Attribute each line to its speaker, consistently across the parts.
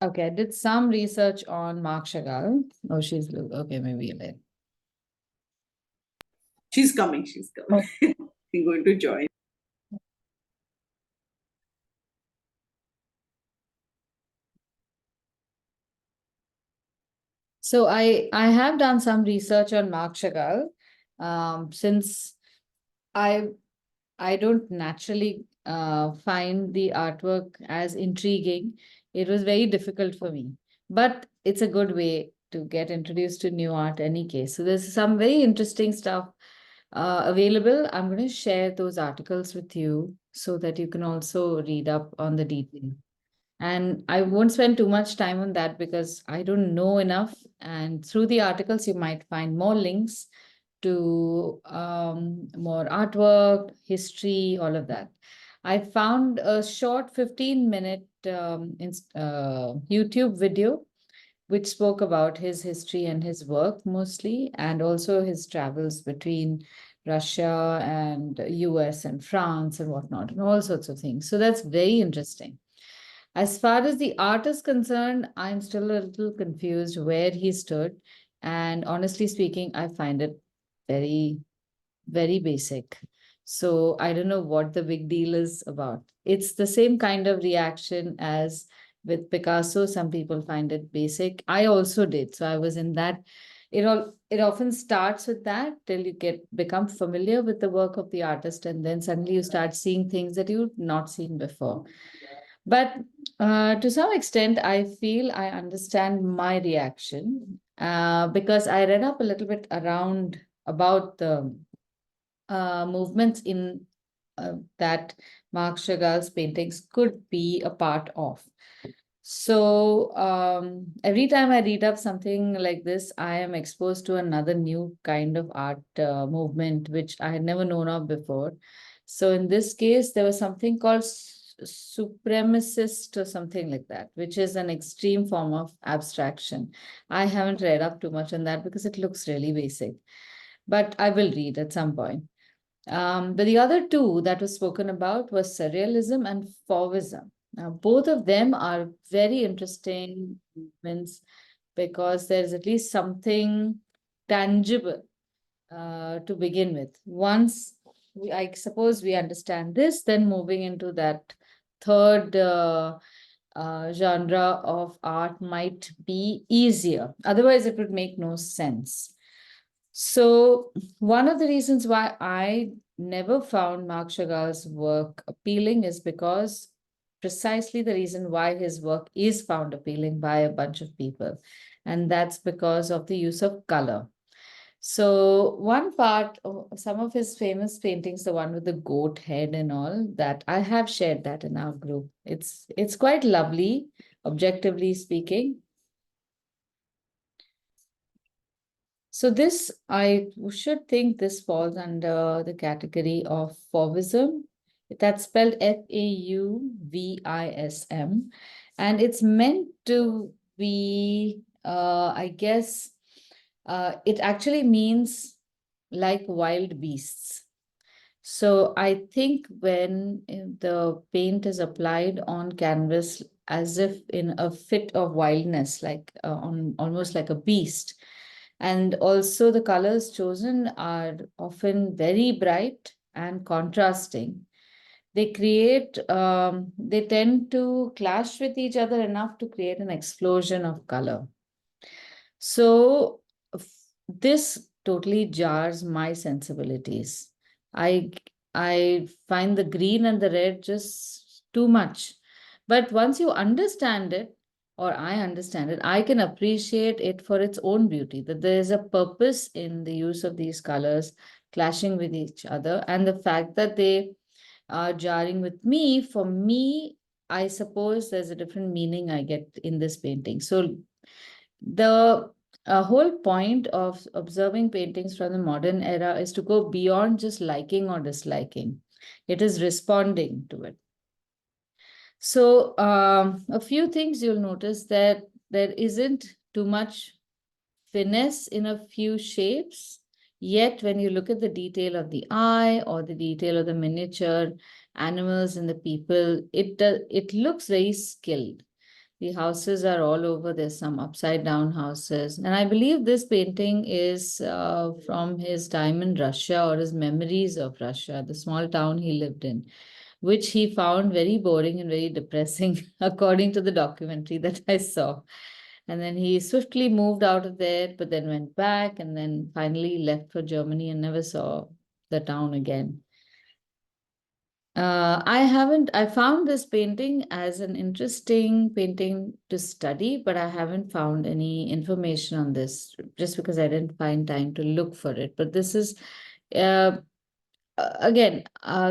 Speaker 1: Okay, I did some research on Marc Chagall. Oh, she's okay, maybe later.
Speaker 2: She's coming. She's coming. She's going to join.
Speaker 1: So I have done some research on Marc Chagall, since I I don't naturally find the artwork as intriguing. It was very difficult for me, but it's a good way to get introduced to new art any case. So there's some very interesting stuff available. I'm going to share those articles with you so that you can also read up on the detail. And I won't spend too much time on that because I don't know enough. And through the articles, you might find more links to more artwork, history, all of that. I found a short 15-minute YouTube video which spoke about his history and his work mostly, and also his travels between Russia and US and France and whatnot, and all sorts of things. So that's very interesting. As far as the art is concerned, I'm still a little confused where he stood. And honestly speaking, I find it very, very basic. So I don't know what the big deal is about. It's the same kind of reaction as with Picasso. Some people find it basic. I also did. So I was in that. It often starts with that till you become familiar with the work of the artist, and then suddenly you start seeing things that you've not seen before. But to some extent, I feel I understand my reaction because I read up a little bit around about the movements in that Marc Chagall's paintings could be a part of. So every time I read up something like this, I am exposed to another new kind of art movement, which I had never known of before. So in this case, there was something called supremacist or something like that, which is an extreme form of abstraction. I haven't read up too much on that because it looks really basic, but I will read at some point. But the other two that was spoken about was surrealism and Fauvism. Now, both of them are very interesting movements because there's at least something tangible to begin with. Once I suppose we understand this, then moving into that third genre of art might be easier. Otherwise, it would make no sense. So, one of the reasons why I never found Marc Chagall's work appealing is because precisely the reason why his work is found appealing by a bunch of people, and that's because of the use of color. So one part of some of his famous paintings, the one with the goat head and all, that I have shared that in our group. It's quite lovely, objectively speaking. So this, I should think this falls under the category of Fauvism. That's spelled Fauvism, and it's meant to be, I guess, it actually means like wild beasts. So I think when the paint is applied on canvas as if in a fit of wildness, like on almost like a beast, and also the colors chosen are often very bright and contrasting. They tend to clash with each other enough to create an explosion of color. So this totally jars my sensibilities. I I find the green and the red just too much. But once you understand it, or I understand it, I can appreciate it for its own beauty, that there is a purpose in the use of these colors clashing with each other. And the fact that they are jarring with me, for me, I suppose there's a different meaning I get in this painting. So the whole point of observing paintings from the modern era is to go beyond just liking or disliking. It is responding to it. So a few things you'll notice that there isn't too much finesse in a few shapes. Yet when you look at the detail of the eye or the detail of the miniature animals and the people, it looks very skilled. The houses are all over. There's some upside down houses. And I believe this painting is from his time in Russia, or his memories of Russia, the small town he lived in, which he found very boring and very depressing, according to the documentary that I saw. And then he swiftly moved out of there, but then went back and then finally left for Germany and never saw the town again. I found this painting as an interesting painting to study, but I haven't found any information on this just because I didn't find time to look for it. But this is, uh, again,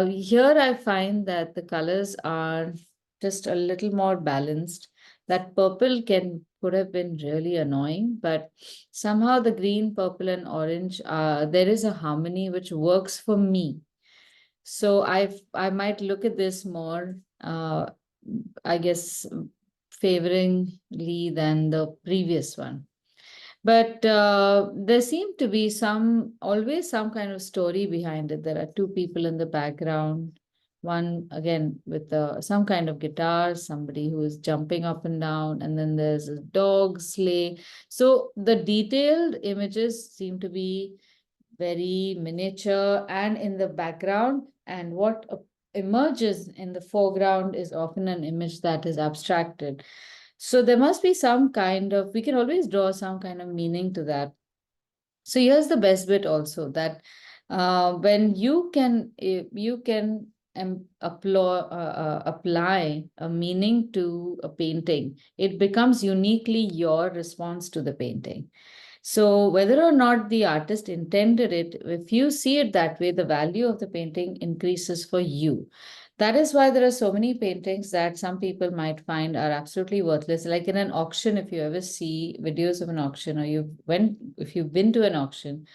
Speaker 1: here I find that the colors are just a little more balanced. That purple could have been really annoying, but somehow the green, purple, and orange, there is a harmony which works for me. So I might look at this more, I guess, favoringly than the previous one. But there seemed to be always some kind of story behind it. There are two people in the background. One again with some kind of guitar, somebody who is jumping up and down, and then there's a dog sleigh. So the detailed images seem to be very miniature and in the background, and what emerges in the foreground is often an image that is abstracted. So there must be some kind of, we can always draw some kind of meaning to that. So here's the best bit also, that when you can apply a meaning to a painting, it becomes uniquely your response to the painting. So whether or not the artist intended it, if you see it that way, the value of the painting increases for you. That is why there are so many paintings that some people might find are absolutely worthless. Like in an auction, if you ever see videos of an auction, or if you've been to an auction,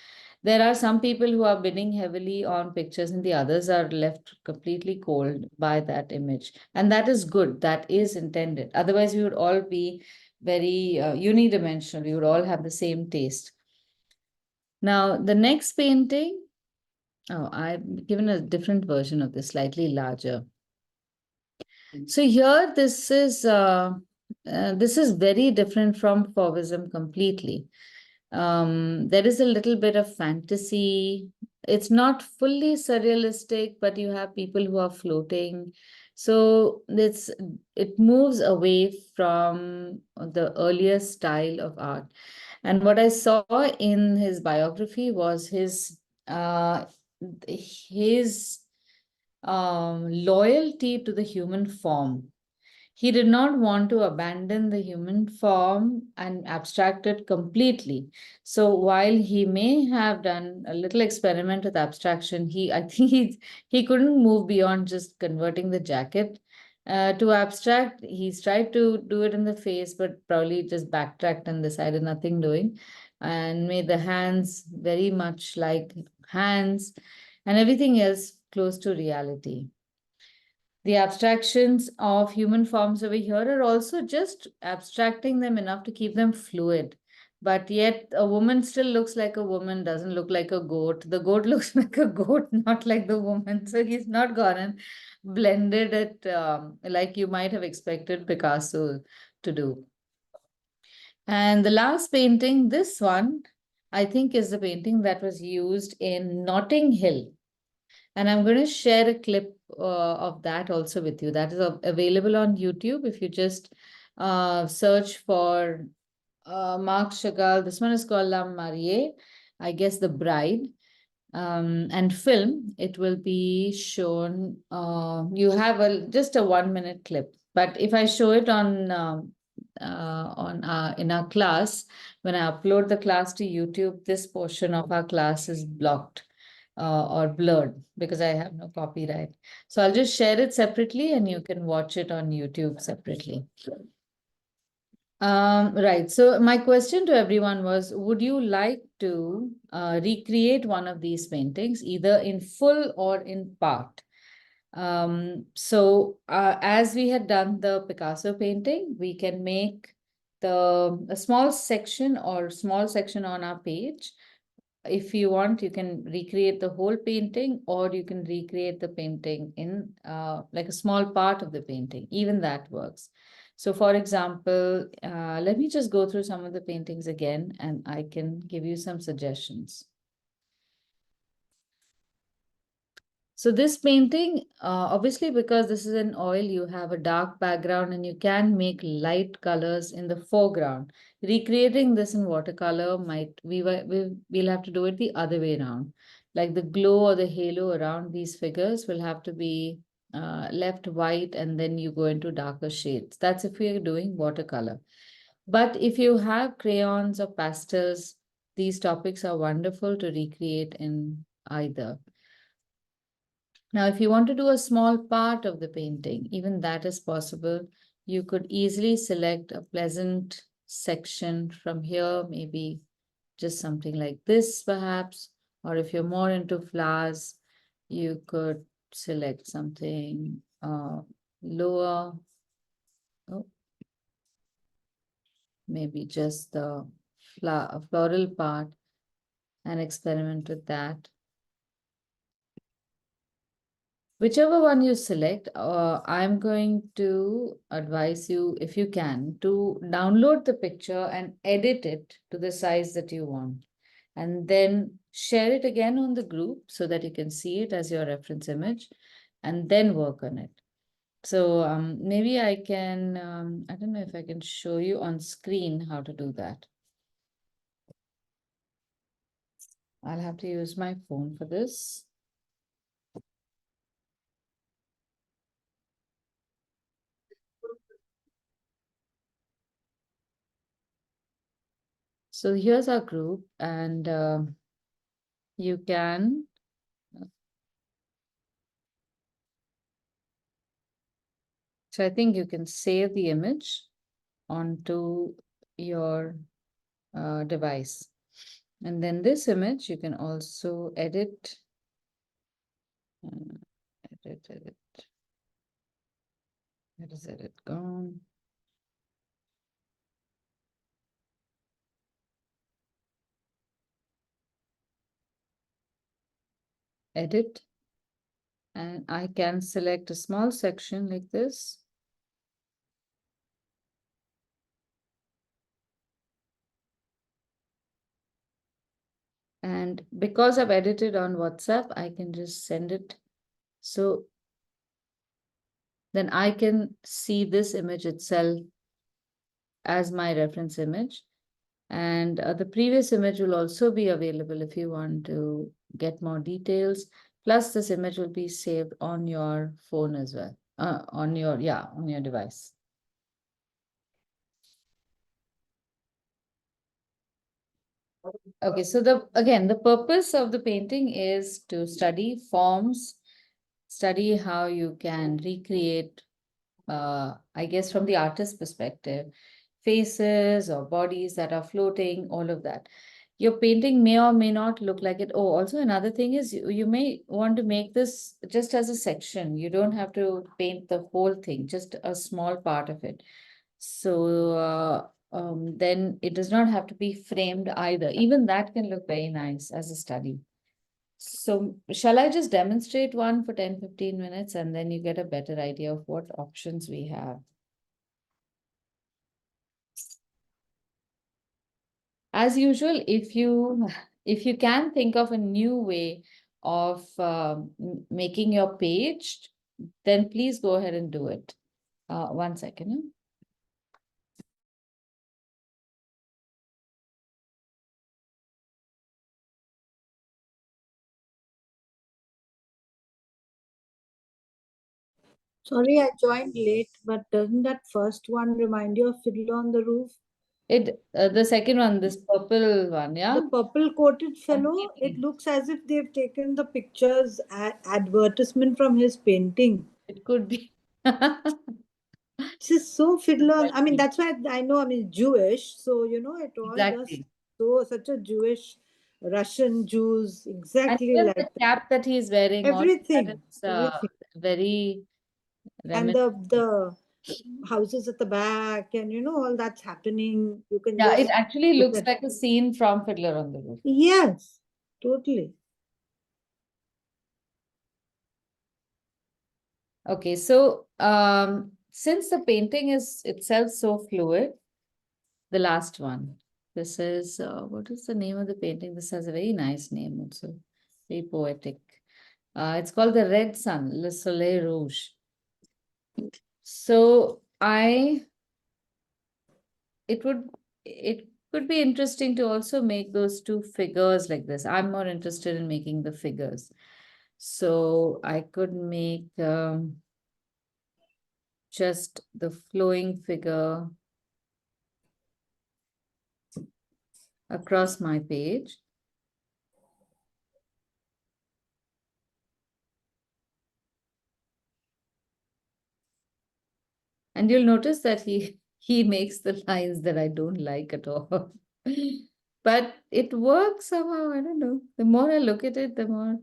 Speaker 1: there are some people who are bidding heavily on pictures and the others are left completely cold by that image. And that is good. That is intended. Otherwise, we would all be very unidimensional. We would all have the same taste. Now, the next painting, I've given a different version of this, slightly larger. So here, this is very different from Fauvism completely. There is a little bit of fantasy. It's not fully surrealistic, but you have people who are floating. So it moves away from the earlier style of art. And what I saw in his biography was his loyalty to the human form. He did not want to abandon the human form and abstract it completely. So while he may have done a little experiment with abstraction, I think he couldn't move beyond just converting the jacket to abstract. He's tried to do it in the face, but probably just backtracked and decided nothing doing, and made the hands very much like hands, and everything else close to reality. The abstractions of human forms over here are also just abstracting them enough to keep them fluid. But yet, a woman still looks like a woman, doesn't look like a goat. The goat looks like a goat, not like the woman. So he's not gone and blended it like you might have expected Picasso to do. And the last painting, this one, I think is the painting that was used in Notting Hill. And I'm going to share a clip of that also with you. That is available on YouTube. If you just search for Marc Chagall, this one is called La Mariée, I guess the bride, and film, it will be shown. You have just a 1 minute clip. But if I show it in our class, when I upload the class to YouTube, this portion of our class is blocked or blurred because I have no copyright. So I'll just share it separately and you can watch it on YouTube separately. Right. So my question to everyone was, would you like to recreate one of these paintings, either in full or in part? As we had done the Picasso painting, we can make a small section on our page if you want, you can recreate the whole painting, or you can recreate the painting in like a small part of the painting. Even that works. So, for example, let me just go through some of the paintings again, and I can give you some suggestions. So this painting, obviously, because this is an oil, you have a dark background and you can make light colors in the foreground. Recreating this in watercolor might, we'll have to do it the other way around. Like the glow or the halo around these figures will have to be left white, and then you go into darker shades. That's if we're doing watercolor. But if you have crayons or pastels, these topics are wonderful to recreate in either. Now, if you want to do a small part of the painting, even that is possible. You could easily select a pleasant section from here, maybe just something like this, perhaps. Or if you're more into flowers, you could select something lower. Oh, maybe just the floral part, and experiment with that. Whichever one you select, I'm going to advise you, if you can, to download the picture and edit it to the size that you want. And then share it again on the group so that you can see it as your reference image, and then work on it. So maybe I can, I don't know if I can show you on screen how to do that. I'll have to use my phone for this. So here's our group, and you can. So I think you can save the image onto your device. And then this image you can also edit. Edit. Where is edit gone? Edit. And I can select a small section like this. And because I've edited on WhatsApp, I can just send it. So then I can see this image itself as my reference image. And the previous image will also be available if you want to get more details. Plus, this image will be saved on your phone as well, on your device. Okay, so the purpose of the painting is to study forms, study how you can recreate, I guess from the artist's perspective, faces or bodies that are floating, all of that. Your painting may or may not look like it. Oh, also another thing is you may want to make this just as a section. You don't have to paint the whole thing, just a small part of it. So then it does not have to be framed either. Even that can look very nice as a study. So shall I just demonstrate one for 10-15 minutes, and then you get a better idea of what options we have? As usual, if you can think of a new way of making your page, then please go ahead and do it. 1 second.
Speaker 3: Sorry, I joined late, but doesn't that first one remind you of Fiddler on the Roof?
Speaker 1: The second one, this purple one, yeah?
Speaker 3: The purple coated fellow,
Speaker 1: Maybe.
Speaker 3: it looks as if they've taken the pictures advertisement from his painting.
Speaker 1: It could be.
Speaker 3: This is so Fiddler. I mean,
Speaker 1: Exactly.
Speaker 3: that's why I know I'm Jewish, so it all does
Speaker 1: Exactly.
Speaker 3: such a Jewish, Russian Jews,
Speaker 1: And
Speaker 3: exactly
Speaker 1: even the
Speaker 3: like that.
Speaker 1: cap that he's wearing, all that
Speaker 3: Everything,
Speaker 1: is
Speaker 3: everything.
Speaker 1: very
Speaker 3: And
Speaker 1: reminiscent.
Speaker 3: the houses at the back, and all that's happening. You can
Speaker 1: Yeah, it
Speaker 3: just
Speaker 1: actually
Speaker 3: look
Speaker 1: looks
Speaker 3: at.
Speaker 1: like a scene from Fiddler on the Roof.
Speaker 3: Yes. Totally.
Speaker 1: Okay, so since the painting is itself so fluid, the last one. This is what is the name of the painting? This has a very nice name also, very poetic. It's called The Red Sun, Le Soleil Rouge. So it could be interesting to also make those two figures like this. I'm more interested in making the figures. So I could make just the flowing figure across my page. And you'll notice that he makes the lines that I don't like at all. But it works somehow, I don't know. The more I look at it, the more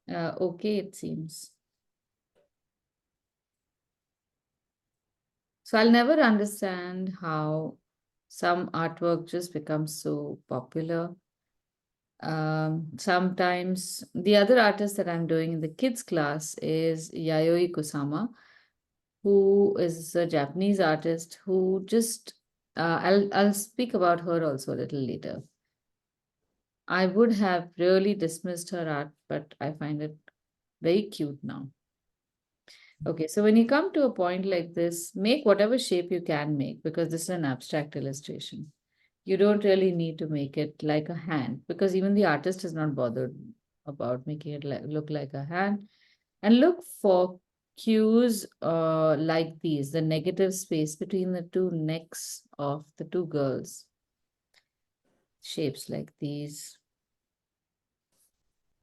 Speaker 1: okay it seems. So I'll never understand how some artwork just becomes so popular. Sometimes the other artist that I'm doing in the kids class is Yayoi Kusama, who is a Japanese artist who just I'll speak about her also a little later. I would have really dismissed her art, but I find it very cute now. Okay, so when you come to a point like this, make whatever shape you can make because this is an abstract illustration. You don't really need to make it like a hand because even the artist is not bothered about making it look like a hand. And look for cues like these, the negative space between the two necks of the two girls. Shapes like these.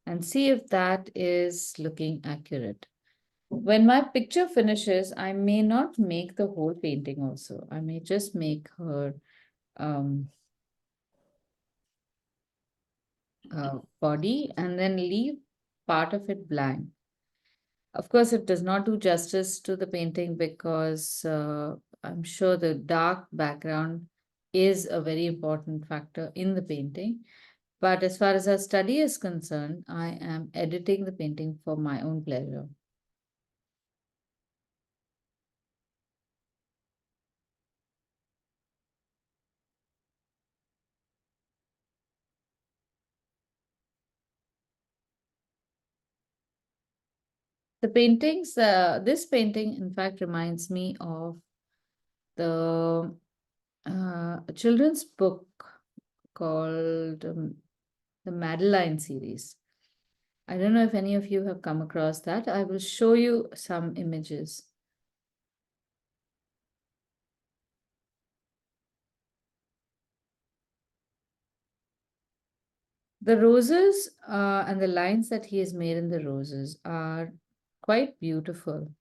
Speaker 1: And see if that is looking accurate. When my picture finishes, I may not make the whole painting also. I may just make her body and then leave part of it blank. Of course, it does not do justice to the painting because I'm sure the dark background is a very important factor in the painting. But as far as our study is concerned, I am editing the painting for my own pleasure. The paintings, this painting, in fact, reminds me of the a children's book called the Madeline series. I don't know if any of you have come across that. I will show you some images. The roses and the lines that he has made in the roses are quite beautiful.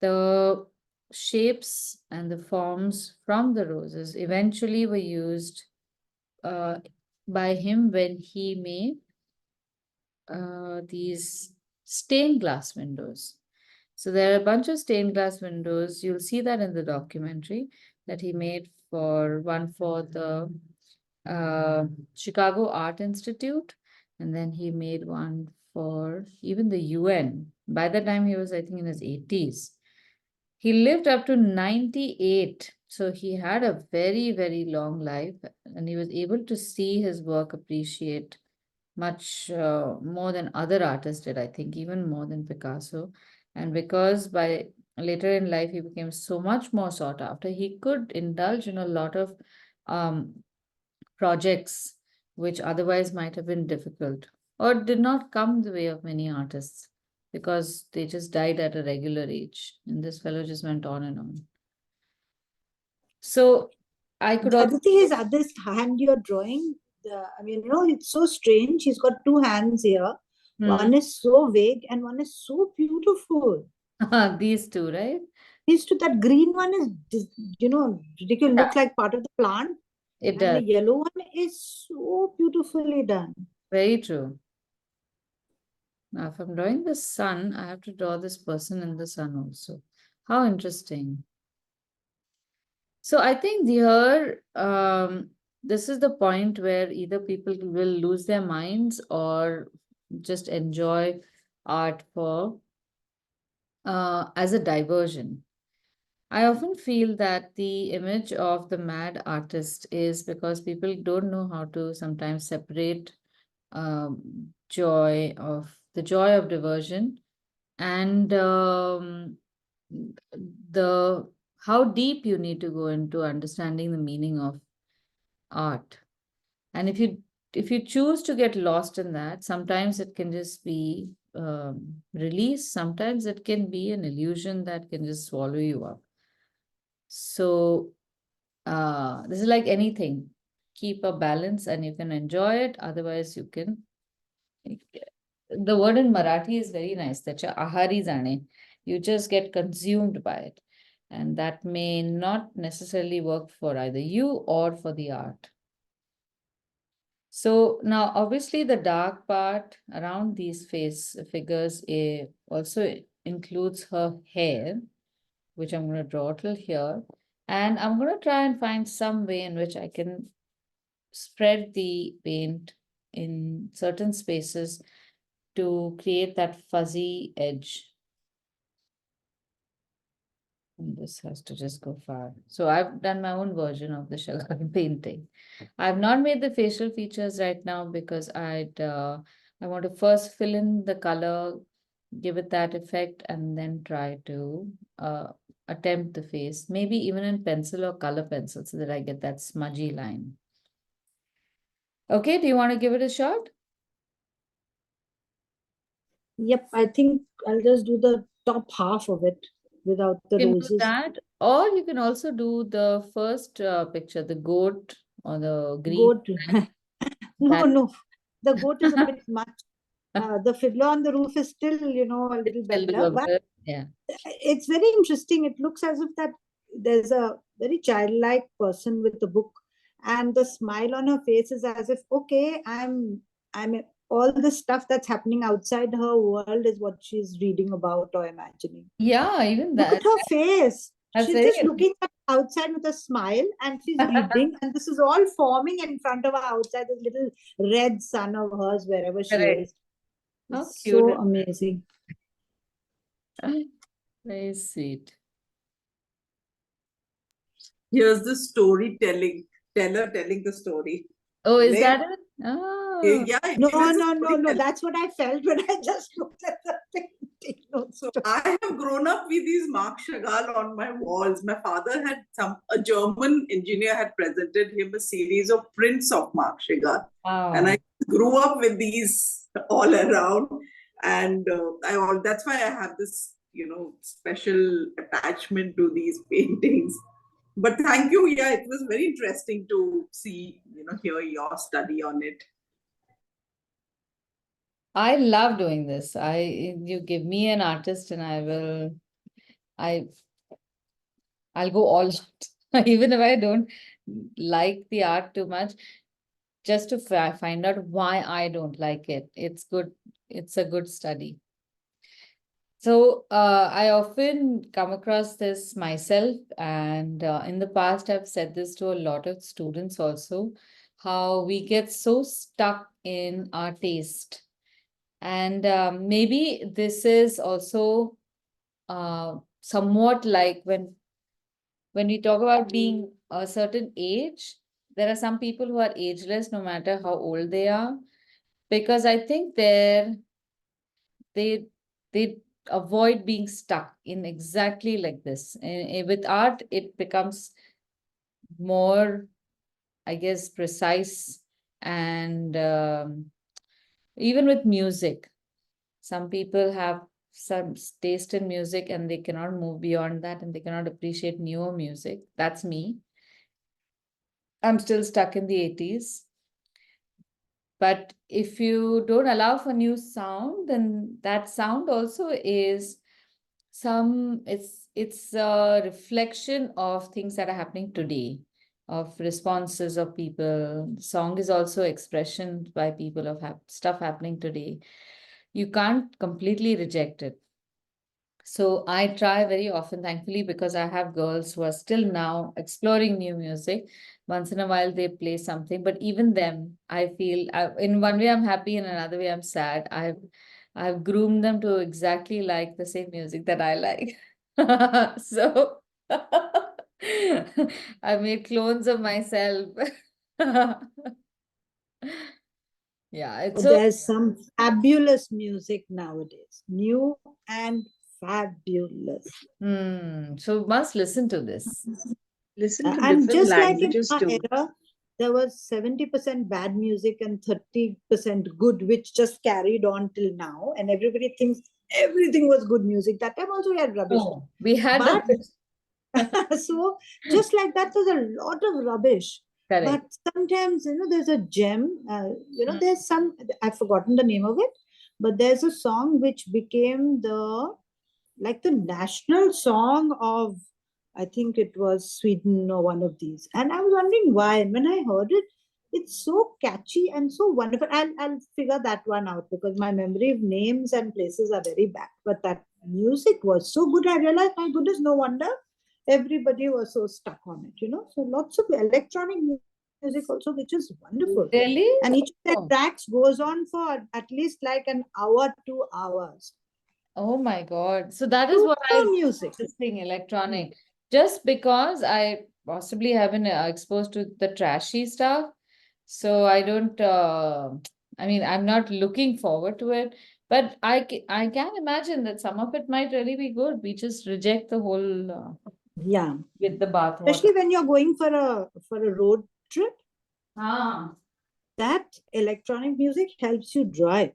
Speaker 1: The shapes and the forms from the roses eventually were used by him when he made these stained glass windows. So there are a bunch of stained glass windows. You'll see that in the documentary that he made for one for the Chicago Art Institute, and then he made one for even the UN. By the time he was, I think, in his 80s. He lived up to 98. So he had a very, very long life, and he was able to see his work appreciate much more than other artists did, I think, even more than Picasso. And because by later in life he became so much more sought after, he could indulge in a lot of projects which otherwise might have been difficult or did not come the way of many artists because they just died at a regular age. And this fellow just went on and on. So I could
Speaker 3: The
Speaker 1: also.
Speaker 3: other thing is, at this hand you're drawing, I mean, it's so strange. He's got two hands here. One is so vague and one is so beautiful.
Speaker 1: These two, right?
Speaker 3: These two, that green one is, ridiculous,
Speaker 1: Yeah,
Speaker 3: looks like part of the plant.
Speaker 1: it
Speaker 3: And the
Speaker 1: does.
Speaker 3: yellow one is so beautifully done.
Speaker 1: Very true. Now, if I'm drawing the sun, I have to draw this person in the sun also. How interesting. So I think here, this is the point where either people will lose their minds or just enjoy art for as a diversion. I often feel that the image of the mad artist is because people don't know how to sometimes separate joy of the joy of diversion and the how deep you need to go into understanding the meaning of art. And if you choose to get lost in that, sometimes it can just be release, sometimes it can be an illusion that can just swallow you up. So this is like anything. Keep a balance and you can enjoy it. Otherwise, you can. The word in Marathi is very nice. त्याच्या आहारी जाणे. You just get consumed by it. And that may not necessarily work for either you or for the art. So now, obviously, the dark part around these face figures also includes her hair, which I'm going to draw till here. And I'm going to try and find some way in which I can spread the paint in certain spaces to create that fuzzy edge. And this has to just go far. So I've done my own version of the Chagall painting. I've not made the facial features right now because I want to first fill in the color, give it that effect, and then try to attempt the face, maybe even in pencil or color pencil so that I get that smudgy line. Okay, do you want to give it a shot?
Speaker 3: Yep, I think I'll just do the top half of it without the
Speaker 1: You can do
Speaker 3: roses.
Speaker 1: that, or you can also do the first picture, the goat or the green.
Speaker 3: Goat. No,
Speaker 1: That-
Speaker 3: no. The goat is a bit much. The fiddler on the roof is still, you know, a little
Speaker 1: Still
Speaker 3: better. But
Speaker 1: doable, yeah.
Speaker 3: it's very interesting. It looks as if that there's a very childlike person with the book, and the smile on her face is as if, okay, I'm all the stuff that's happening outside her world is what she's reading about or imagining.
Speaker 1: Yeah, even
Speaker 3: Look
Speaker 1: that.
Speaker 3: at her face.
Speaker 1: That's
Speaker 3: She's
Speaker 1: very
Speaker 3: just looking at outside with a smile and she's reading, and this is all forming in front of her outside, this little red sun of hers wherever she
Speaker 1: correct.
Speaker 3: is.
Speaker 1: How
Speaker 3: It's
Speaker 1: cute.
Speaker 3: so amazing.
Speaker 1: Very sweet.
Speaker 2: Here's the storytelling teller telling the story.
Speaker 1: Oh, is
Speaker 2: There-
Speaker 1: that it? Oh,
Speaker 2: Yeah,
Speaker 3: No,
Speaker 2: he was a
Speaker 3: no, no, no.
Speaker 2: storyteller.
Speaker 3: That's what I felt when I just looked at the painting. No,
Speaker 2: So I have grown up with these Marc Chagall on my walls. My father had a German engineer had presented him a series of prints of Marc Chagall.
Speaker 1: wow.
Speaker 2: And I grew up with these all around. And that's why I have this, special attachment to these paintings. But thank you. Yeah, it was very interesting to see, hear your study on it.
Speaker 1: I love doing this. You give me an artist and I'll go all out. Even if I don't like the art too much, just to find out why I don't like it. It's good. It's a good study. So I often come across this myself, and in the past, I've said this to a lot of students also, how we get so stuck in our taste. And maybe this is also somewhat like when we talk about being a certain age, there are some people who are ageless no matter how old they are, because I think they avoid being stuck in exactly like this. With art, it becomes more, I guess, precise, and even with music, some people have some taste in music and they cannot move beyond that and they cannot appreciate newer music. That's me. I'm still stuck in the 80s. But if you don't allow for new sound, then that sound also is it's a reflection of things that are happening today, of responses of people. Song is also expression by people of stuff happening today. You can't completely reject it. So I try very often, thankfully, because I have girls who are still now exploring new music. Once in a while, they play something, but even them, I feel in one way I'm happy, in another way I'm sad. I've groomed them to exactly like the same music that I like. So I made clones of myself. Yeah, it's
Speaker 3: But
Speaker 1: so.
Speaker 3: there's some fabulous music nowadays, new and fabulous.
Speaker 1: So must listen to this.
Speaker 2: Listen to
Speaker 3: And
Speaker 2: different
Speaker 3: just like in
Speaker 2: languages
Speaker 3: our
Speaker 2: too.
Speaker 3: era, there was 70% bad music and 30% good, which just carried on till now. And everybody thinks everything was good music. That time also we had rubbish.
Speaker 1: Oh, we had
Speaker 3: But
Speaker 1: rubbish.
Speaker 3: so just like that, there's a lot of rubbish. But
Speaker 1: Correct.
Speaker 3: sometimes, there's a gem.
Speaker 1: Mm.
Speaker 3: There's some, I've forgotten the name of it, but there's a song which became the national song of, I think it was Sweden or one of these. And I was wondering why. And when I heard it, it's so catchy and so wonderful. I'll figure that one out because my memory of names and places are very bad. But that music was so good. I realized, my goodness, no wonder everybody was so stuck on it. So lots of electronic music also, which is wonderful.
Speaker 1: Really?
Speaker 3: And each of the
Speaker 1: Oh,
Speaker 3: tracks goes on for at least like an hour, 2 hours.
Speaker 1: oh my God. So that is what I
Speaker 3: Super music.
Speaker 1: this thing
Speaker 3: Hmm.
Speaker 1: electronic. Just because I possibly haven't exposed to the trashy stuff. So I don't I mean I'm not looking forward to it. But I can imagine that some of it might really be good. We just reject the whole
Speaker 3: Yeah.
Speaker 1: with the bathwater.
Speaker 3: Especially when you're going for a road trip,
Speaker 1: Ah.
Speaker 3: that electronic music helps you drive.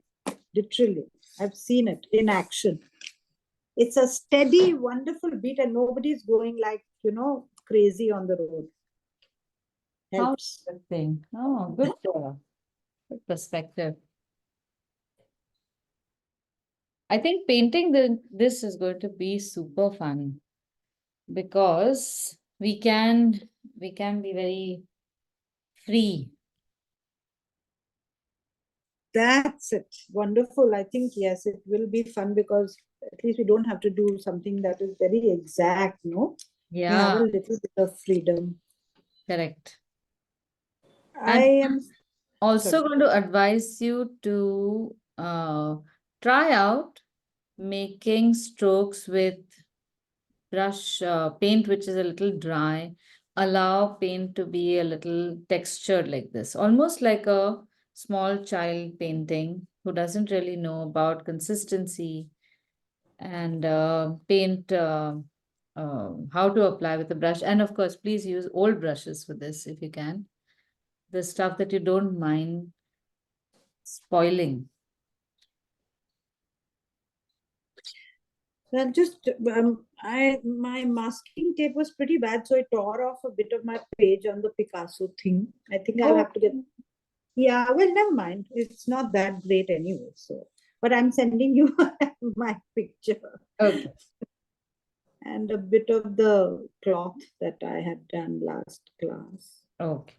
Speaker 3: Literally. I've seen it in action. It's a steady, wonderful beat, and nobody's going like, crazy on the road.
Speaker 1: How
Speaker 3: Helps.
Speaker 1: interesting. Oh, good perspective. I think painting this is going to be super fun because we can be very free.
Speaker 3: That's it. Wonderful. I think, yes, it will be fun because at least we don't have to do something that is very exact, no? We have
Speaker 1: Yeah,
Speaker 3: a little bit of freedom.
Speaker 1: correct.
Speaker 3: I
Speaker 1: And
Speaker 3: am
Speaker 1: also
Speaker 3: sorry.
Speaker 1: going to advise you to try out making strokes with brush paint which is a little dry. Allow paint to be a little textured like this, almost like a small child painting who doesn't really know about consistency and paint how to apply with the brush. And of course, please use old brushes for this if you can. The stuff that you don't mind spoiling.
Speaker 3: Well, just my masking tape was pretty bad, so I tore off a bit of my page on the Picasso thing. I think I'll
Speaker 1: Oh,
Speaker 3: have to get. Yeah, well, never mind. It's not that great anyway. So, but I'm sending you my picture
Speaker 1: okay.
Speaker 3: and a bit of the cloth that I had done last class.
Speaker 1: Okay.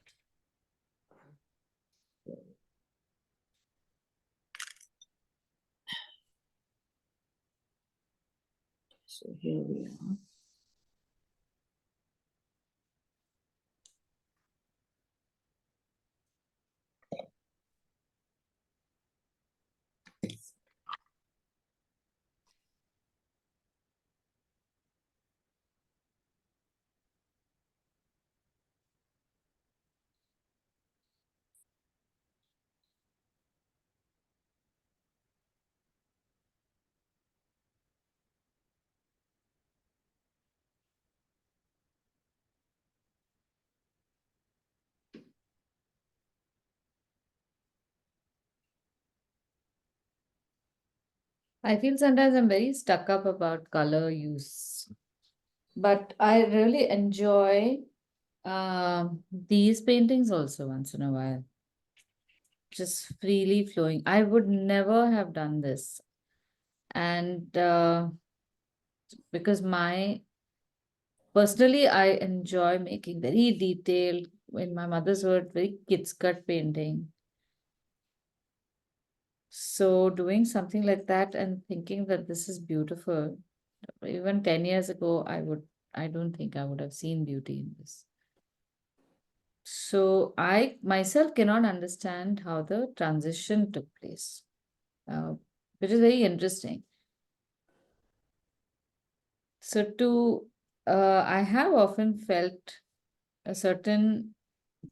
Speaker 3: So here we are.
Speaker 1: I feel sometimes I'm very stuck up about color use, but I really enjoy these paintings also once in a while, just freely flowing. I would never have done this. And because personally, I enjoy making very detailed, in my mother's word, very kids cut painting. So doing something like that and thinking that this is beautiful even 10 years ago, I don't think I would have seen beauty in this. So I myself cannot understand how the transition took place, uh, which is very interesting. So I have often felt a certain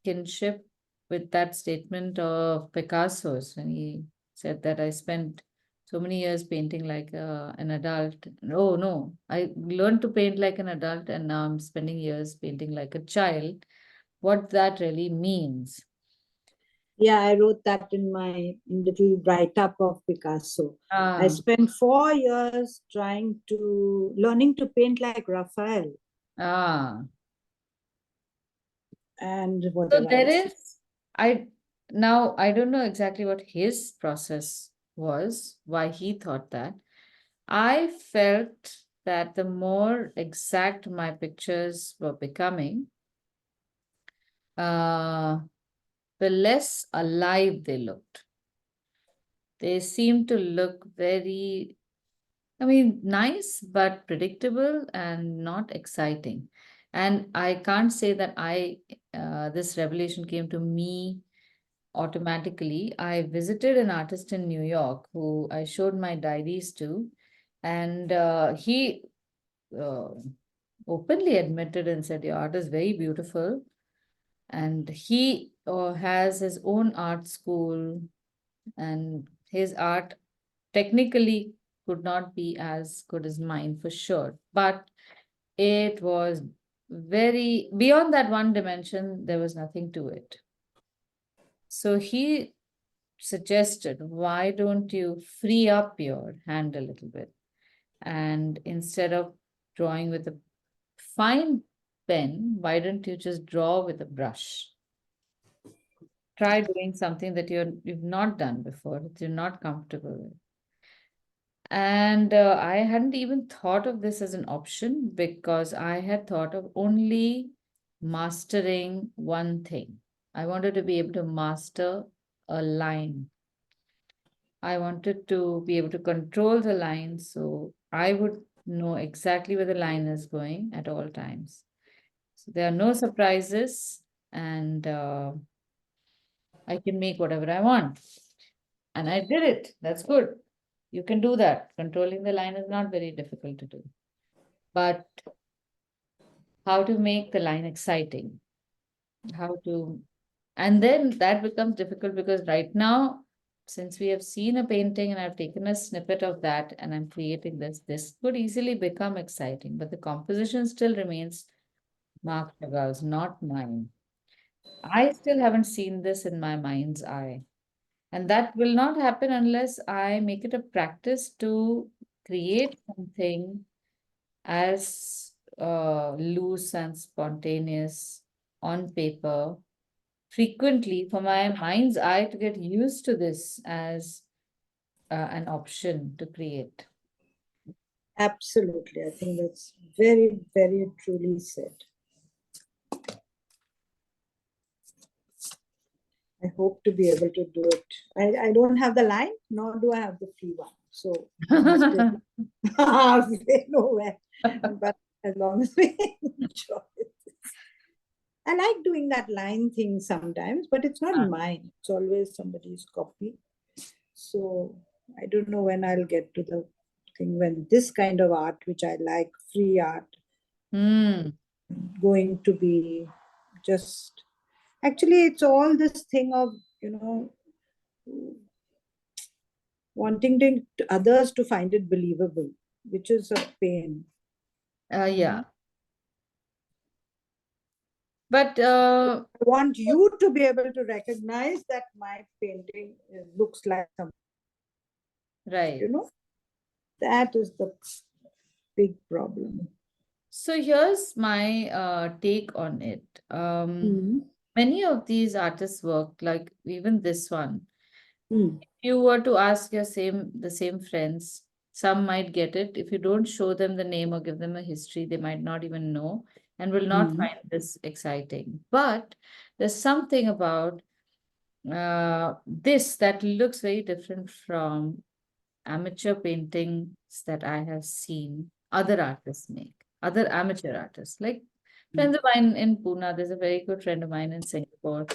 Speaker 1: kinship with that statement of Picasso's when he said that I spent so many years painting like an adult. Oh no, I learned to paint like an adult and now I'm spending years painting like a child. What that really means.
Speaker 3: Yeah, I wrote that in my little write-up of Picasso. I
Speaker 1: Ah,
Speaker 3: spent 4 years learning to paint like Raphael
Speaker 1: ah.
Speaker 3: and what
Speaker 1: So there
Speaker 3: else.
Speaker 1: is, I now I don't know exactly what his process was, why he thought that. I felt that the more exact my pictures were becoming, uh, the less alive they looked. They seemed to look very, I mean, nice, but predictable and not exciting. And I can't say that this revelation came to me automatically. I visited an artist in New York who I showed my diaries to, and he uh, openly admitted and said, "Your art is very beautiful." And he has his own art school, and his art technically could not be as good as mine for sure. But it was very beyond that one dimension, there was nothing to it. So he suggested, why don't you free up your hand a little bit? And instead of drawing with a fine pen, why don't you just draw with a brush? Try doing something that you've not done before, that you're not comfortable with. And I hadn't even thought of this as an option because I had thought of only mastering one thing. I wanted to be able to master a line. I wanted to be able to control the line so I would know exactly where the line is going at all times. So there are no surprises and I can make whatever I want. And I did it. That's good. You can do that. Controlling the line is not very difficult to do. But how to make the line exciting? How to, and then that becomes difficult because right now, since we have seen a painting and I've taken a snippet of that and I'm creating this could easily become exciting, but the composition still remains Marc Chagall's, not mine. I still haven't seen this in my mind's eye. And that will not happen unless I make it a practice to create something as loose and spontaneous on paper frequently for my mind's eye to get used to this as an option to create.
Speaker 3: Absolutely. I think that's very, very truly said. I hope to be able to do it. I don't have the line, nor do I have the free one. So I'm still halfway nowhere. But as long as we enjoy it. I like doing that line thing sometimes, but it's not mine. It's always somebody's copy. So I don't know when I'll get to the thing when this kind of art, which I like, free art, going to be just actually it's all this thing of wanting others to find it believable, which is a pain.
Speaker 1: Yeah. But
Speaker 3: I want you to be able to recognize that my painting looks like something.
Speaker 1: Right.
Speaker 3: That is the big problem.
Speaker 1: So here's my take on it. Many of these artists' work, like even this one, if you were to ask the same friends, some might get it. If you don't show them the name or give them a history, they might not even know and will not find this exciting. But there's something about this that looks very different from amateur paintings that I have seen. other artists make, other amateur artists. Like friends of mine in Pune, there's a very good friend of mine in Singapore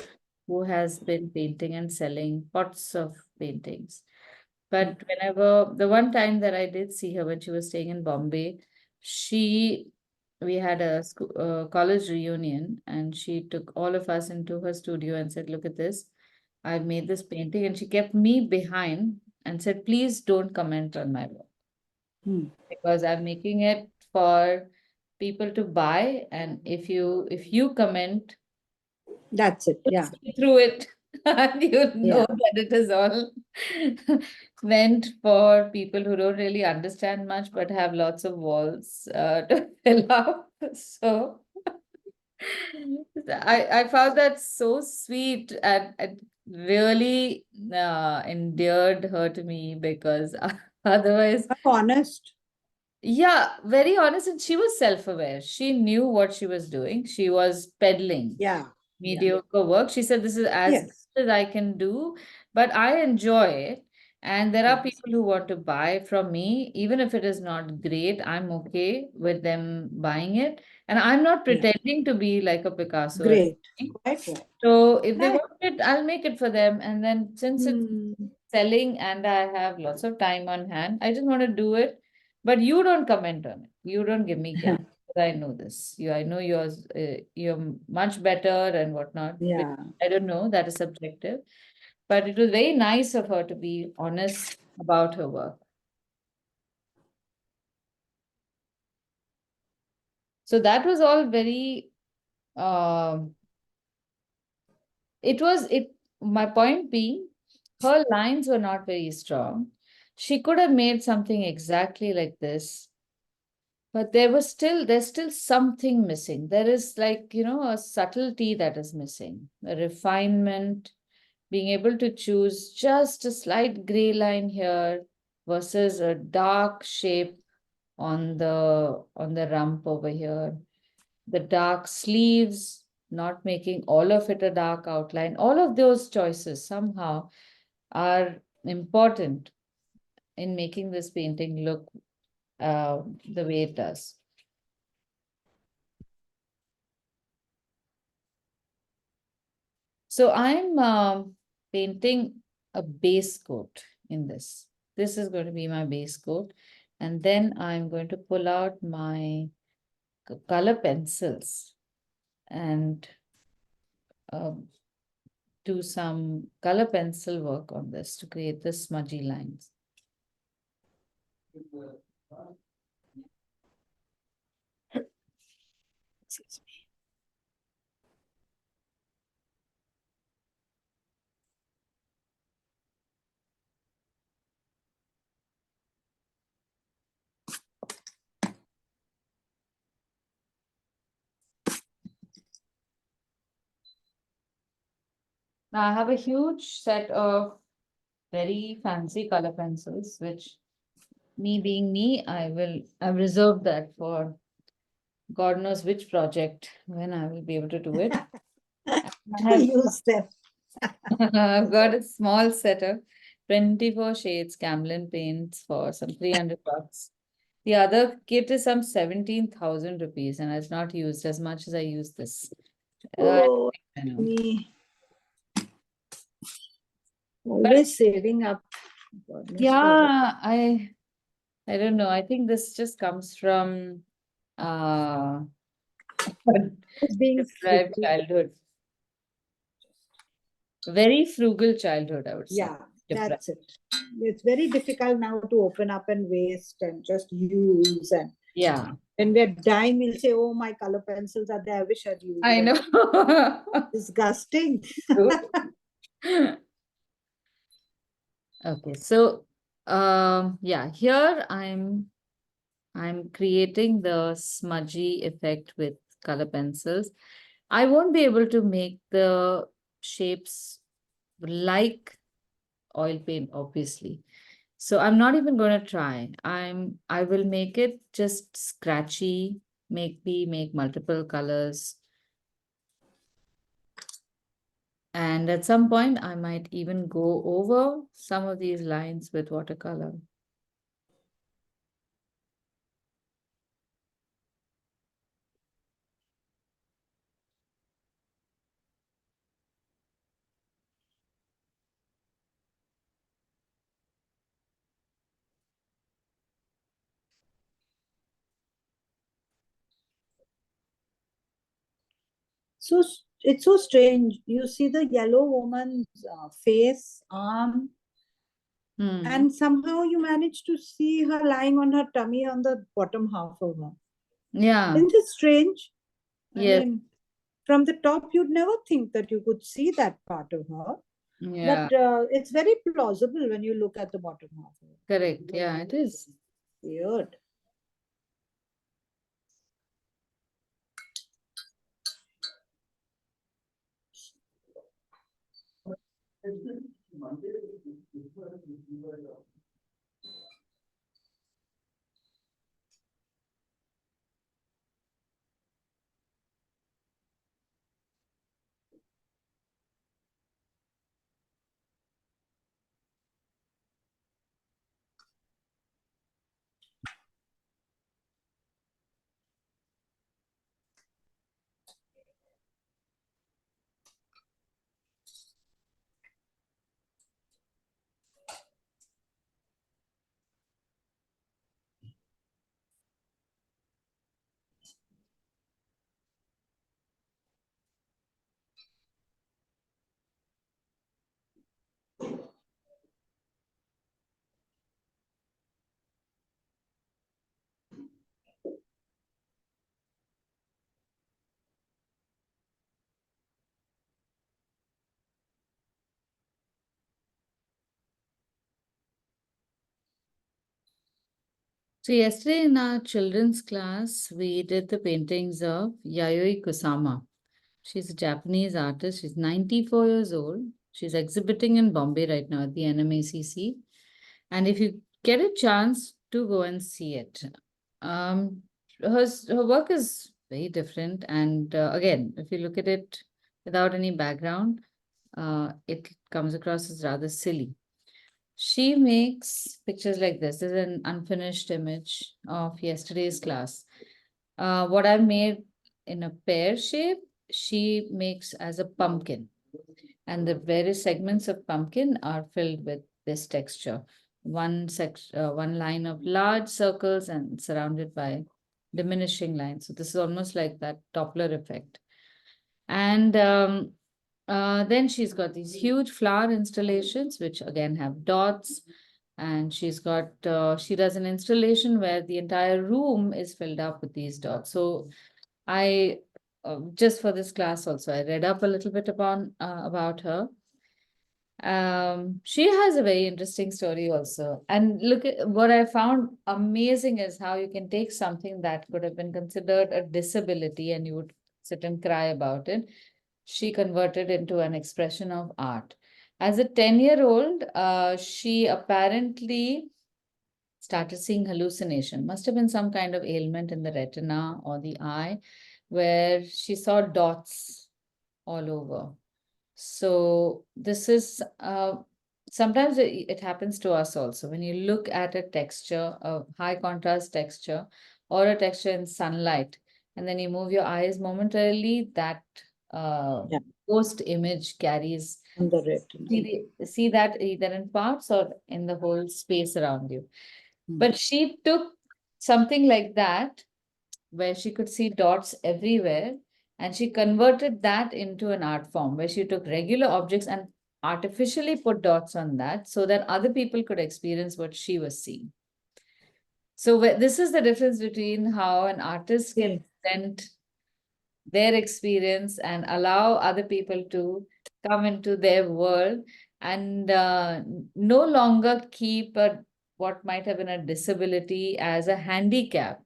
Speaker 1: who has been painting and selling pots of paintings. But whenever the one time that I did see her when she was staying in Bombay, she we had a college reunion and she took all of us into her studio and said, "Look at this. I've made this painting." And she kept me behind and said, "Please don't comment on my work
Speaker 3: Hmm.
Speaker 1: because I'm making it for people to buy. And if you comment,
Speaker 3: That's it.
Speaker 1: you'll
Speaker 3: Yeah.
Speaker 1: see through it and you know
Speaker 3: Yeah.
Speaker 1: that it is all meant for people who don't really understand much but have lots of walls to fill up." So I found that so sweet and it really endeared her to me because otherwise,
Speaker 3: But honest.
Speaker 1: yeah, very honest. And she was self-aware. She knew what she was doing. She was peddling
Speaker 3: Yeah. Yeah.
Speaker 1: mediocre work. She said, "This is as
Speaker 3: Yes.
Speaker 1: good as I can do, but I enjoy it. And there are
Speaker 3: Yes.
Speaker 1: people who want to buy from me, even if it is not great, I'm okay with them buying it. And I'm not
Speaker 3: Yeah.
Speaker 1: pretending to be like a Picasso or
Speaker 3: Great.
Speaker 1: anything.
Speaker 3: Quite right.
Speaker 1: So if they
Speaker 3: Right.
Speaker 1: want it, I'll make it for them. And then since it's
Speaker 3: Hmm.
Speaker 1: selling and I have lots of time on hand, I just want to do it. But you don't comment on it. You don't give me guilt. I know this. I know you're much better and whatnot. Which
Speaker 3: Yeah.
Speaker 1: I don't know. That is subjective. But it was very nice of her to be honest about her work. So that was all very. Um, it was it. My point being, her lines were not very strong. She could have made something exactly like this, but there's still something missing. There is like, a subtlety that is missing, a refinement, being able to choose just a slight gray line here versus a dark shape on the rump over here. The dark sleeves, not making all of it a dark outline. All of those choices somehow are important in making this painting look the way it does. So I'm painting a base coat in this. This is going to be my base coat. And then I'm going to pull out my color pencils and do some color pencil work on this to create the smudgy lines. Excuse me. Now I have a huge set of very fancy color pencils, which me being me, I've reserved that for God knows which project when I will be able to do it. I have
Speaker 3: Use them.
Speaker 1: I've got a small set of 24 shades Camlin paints for some 300 bucks. The other kit is some 17,000 rupees and it's not used as much as I use this.
Speaker 3: Oh,
Speaker 1: I know.
Speaker 3: me. Always saving up. God knows for what.
Speaker 1: Yeah, I don't know. I think this just comes from uh
Speaker 3: Being
Speaker 1: deprived
Speaker 3: frugal.
Speaker 1: childhood. Very frugal childhood, I would say.
Speaker 3: Yeah,
Speaker 1: Deprived.
Speaker 3: that's it. It's very difficult now to open up and waste and just use. And
Speaker 1: Yeah,
Speaker 3: when we're dying, we'll say, "Oh, my color pencils are there. I wish I'd used
Speaker 1: I
Speaker 3: them."
Speaker 1: know.
Speaker 3: Disgusting.
Speaker 1: Okay, so yeah, here I'm creating the smudgy effect with color pencils. I won't be able to make the shapes like oil paint, obviously. So I'm not even going to try. I will make it just scratchy, make multiple colors. And at some point, I might even go over some of these lines with watercolor.
Speaker 3: So it's so strange. You see the yellow woman's face, arm, and somehow you manage to see her lying on her tummy on the bottom half of her.
Speaker 1: Yeah.
Speaker 3: Isn't it strange? I
Speaker 1: Yes.
Speaker 3: mean, from the top, you'd never think that you could see that part of her.
Speaker 1: Yeah.
Speaker 3: But it's very plausible when you look at the bottom half of it.
Speaker 1: Correct. Yeah, it is.
Speaker 3: Weird.
Speaker 1: So yesterday in our children's class, we did the paintings of Yayoi Kusama. She's a Japanese artist. She's 94 years old. She's exhibiting in Bombay right now at the NMACC. And if you get a chance to go and see it, her work is very different. And again, if you look at it without any background, it comes across as rather silly. She makes pictures like this. This is an unfinished image of yesterday's class. What I made in a pear shape, she makes as a pumpkin. And the various segments of pumpkin are filled with this texture. One line of large circles and surrounded by diminishing lines. So this is almost like that Doppler effect. And then she's got these huge flower installations, which again have dots. And she's got, she does an installation where the entire room is filled up with these dots. So I, just for this class also, I read up a little bit about her. She has a very interesting story also. And look at what I found amazing is how you can take something that could have been considered a disability and you would sit and cry about it. She converted into an expression of art. As a 10-year-old, she apparently started seeing hallucination. Must have been some kind of ailment in the retina or the eye, where she saw dots all over. So this is sometimes it happens to us also. When you look at a texture, a high contrast texture, or a texture in sunlight, and then you move your eyes momentarily, that
Speaker 3: Yeah.
Speaker 1: post image carries
Speaker 3: On the retina.
Speaker 1: see that either in parts or in the whole space around you. But she took something like that, where she could see dots everywhere, and she converted that into an art form where she took regular objects and artificially put dots on that so that other people could experience what she was seeing. So this is the difference between how an artist can present their experience and allow other people to come into their world and no longer keep what might have been a disability as a handicap,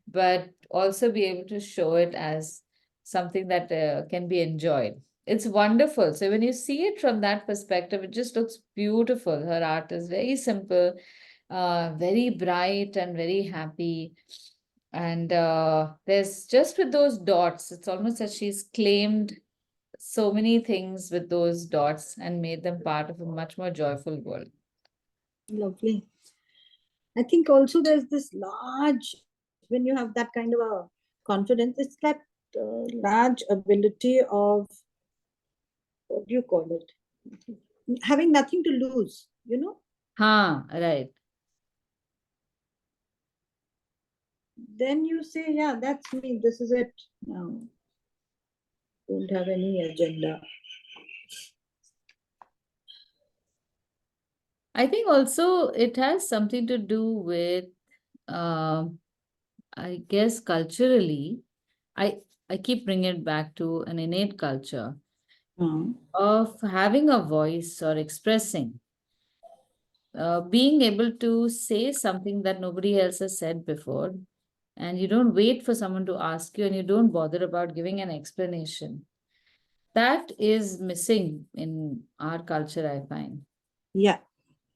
Speaker 1: but also be able to show it as something that can be enjoyed. It's wonderful. So when you see it from that perspective, it just looks beautiful. Her art is very simple, very bright and very happy. And there's just with those dots, it's almost as she's claimed so many things with those dots and made them part of a much more joyful world.
Speaker 3: Lovely. I think also there's this large, when you have that kind of a confidence, it's that large ability of, what do you call it? Having nothing to lose, you know?
Speaker 1: Right.
Speaker 3: Then you say, yeah, that's me. This is it. don't have any agenda.
Speaker 1: I think also it has something to do with, I guess, culturally. I I keep bringing it back to an innate culture of having a voice or expressing, being able to say something that nobody else has said before, and you don't wait for someone to ask you, and you don't bother about giving an explanation. That is missing in our culture, I find.
Speaker 3: Yeah,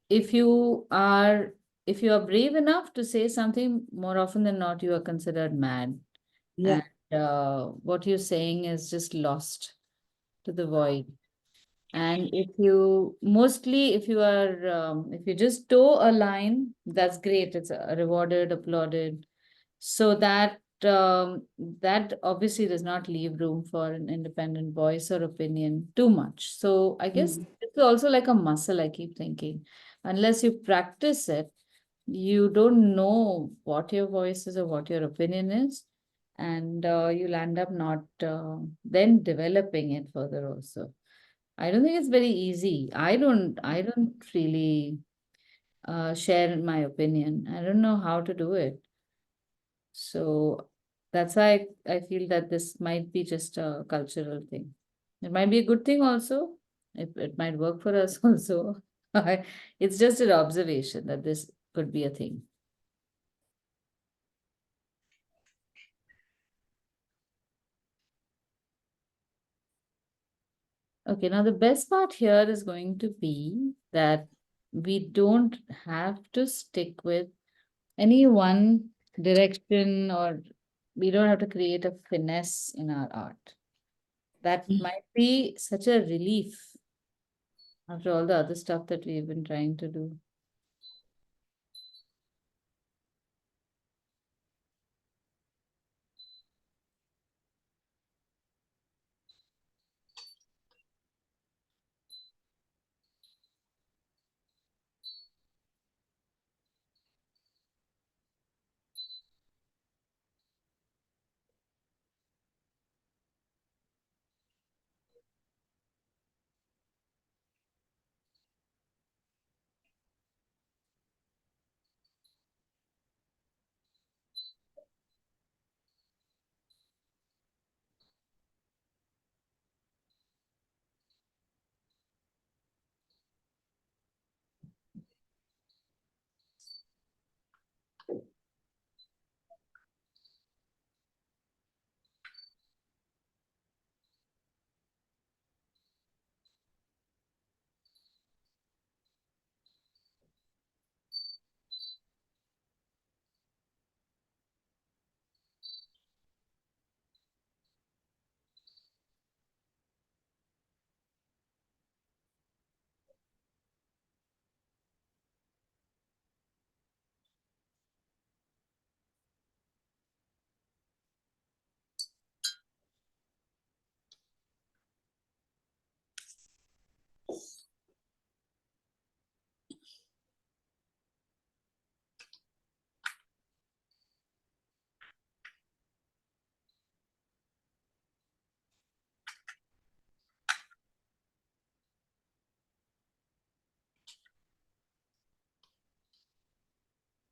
Speaker 1: If you are if you are brave enough to say something, more often than not, you are considered mad,
Speaker 3: yeah,
Speaker 1: and what you're saying is just lost to the void. And if you are, if you just toe a line, that's great. It's rewarded, applauded. So that obviously does not leave room for an independent voice or opinion too much. So I guess it's also like a muscle, I keep thinking. Unless you practice it, you don't know what your voice is or what your opinion is. And you'll end up not then developing it further also. I don't think it's very easy. I don't really share my opinion. I don't know how to do it. So that's why I feel that this might be just a cultural thing. It might be a good thing also. It might work for us also. It's just an observation that this could be a thing. Okay, now the best part here is going to be that we don't have to stick with any one direction, or we don't have to create a finesse in our art. That might be such a relief after all the other stuff that we've been trying to do.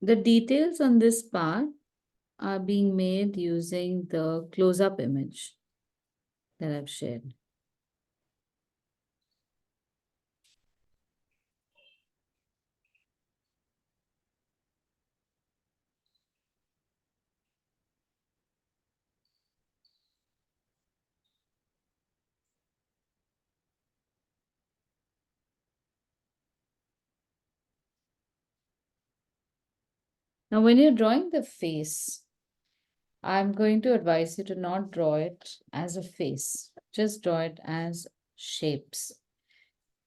Speaker 1: The details on this part are being made using the close-up image that I've shared. Now, when you're drawing the face, I'm going to advise you to not draw it as a face, just draw it as shapes.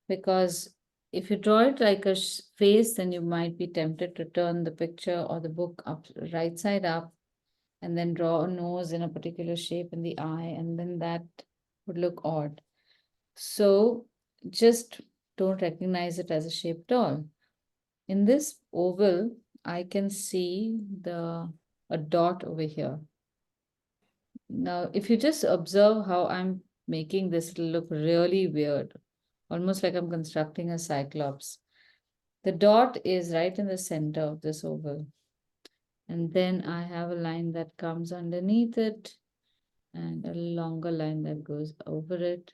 Speaker 1: Because if you draw it like a face, then you might be tempted to turn the picture or the book up, right side up, and then draw a nose in a particular shape in the eye, and then that would look odd. So just don't recognize it as a shape at all. In this oval, I can see a dot over here. Now, if you just observe how I'm making this look really weird, almost like I'm constructing a cyclops. The dot is right in the center of this oval. And then I have a line that comes underneath it and a longer line that goes over it.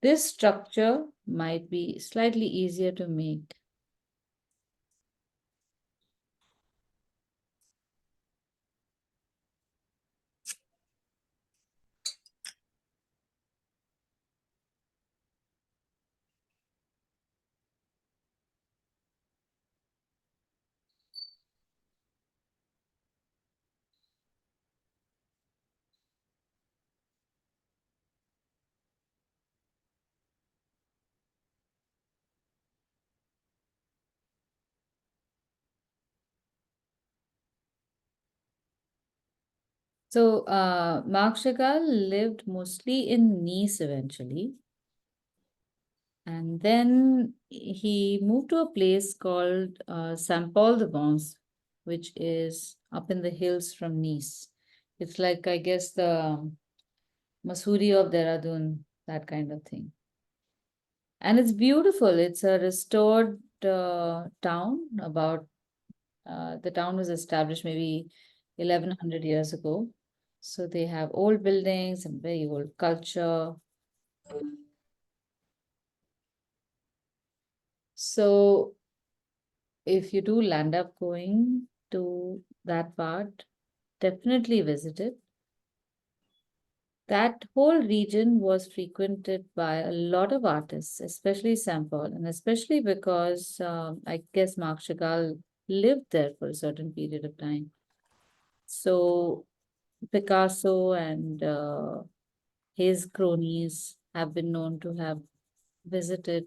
Speaker 1: This structure might be slightly easier to make. So Marc Chagall lived mostly in Nice eventually. And then he moved to a place called Saint-Paul-de-Vence, which is up in the hills from Nice. It's like, I guess, the Masuri of Dehradun, that kind of thing. And it's beautiful. It's a restored town. The town was established maybe 1100 years ago. So they have old buildings and very old culture. So if you do land up going to that part, definitely visit it. That whole region was frequented by a lot of artists, especially Saint Paul, and especially because I guess Marc Chagall lived there for a certain period of time. So Picasso and his cronies have been known to have visited.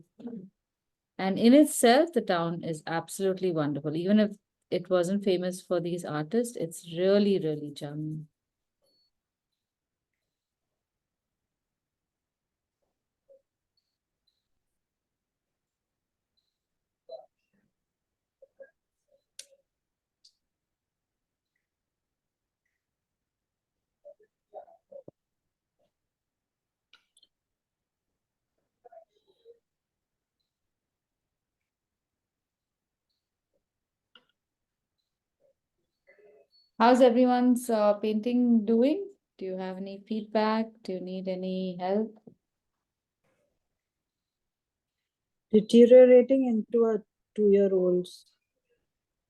Speaker 1: And in itself, the town is absolutely wonderful. Even if it wasn't famous for these artists, it's really, really charming. How's everyone's painting doing? Do you have any feedback? Do you need any help?
Speaker 3: Deteriorating into a 2-year-old's.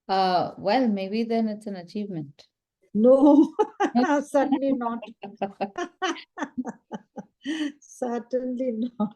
Speaker 1: Well, maybe then it's an achievement.
Speaker 3: No, certainly not. Certainly not.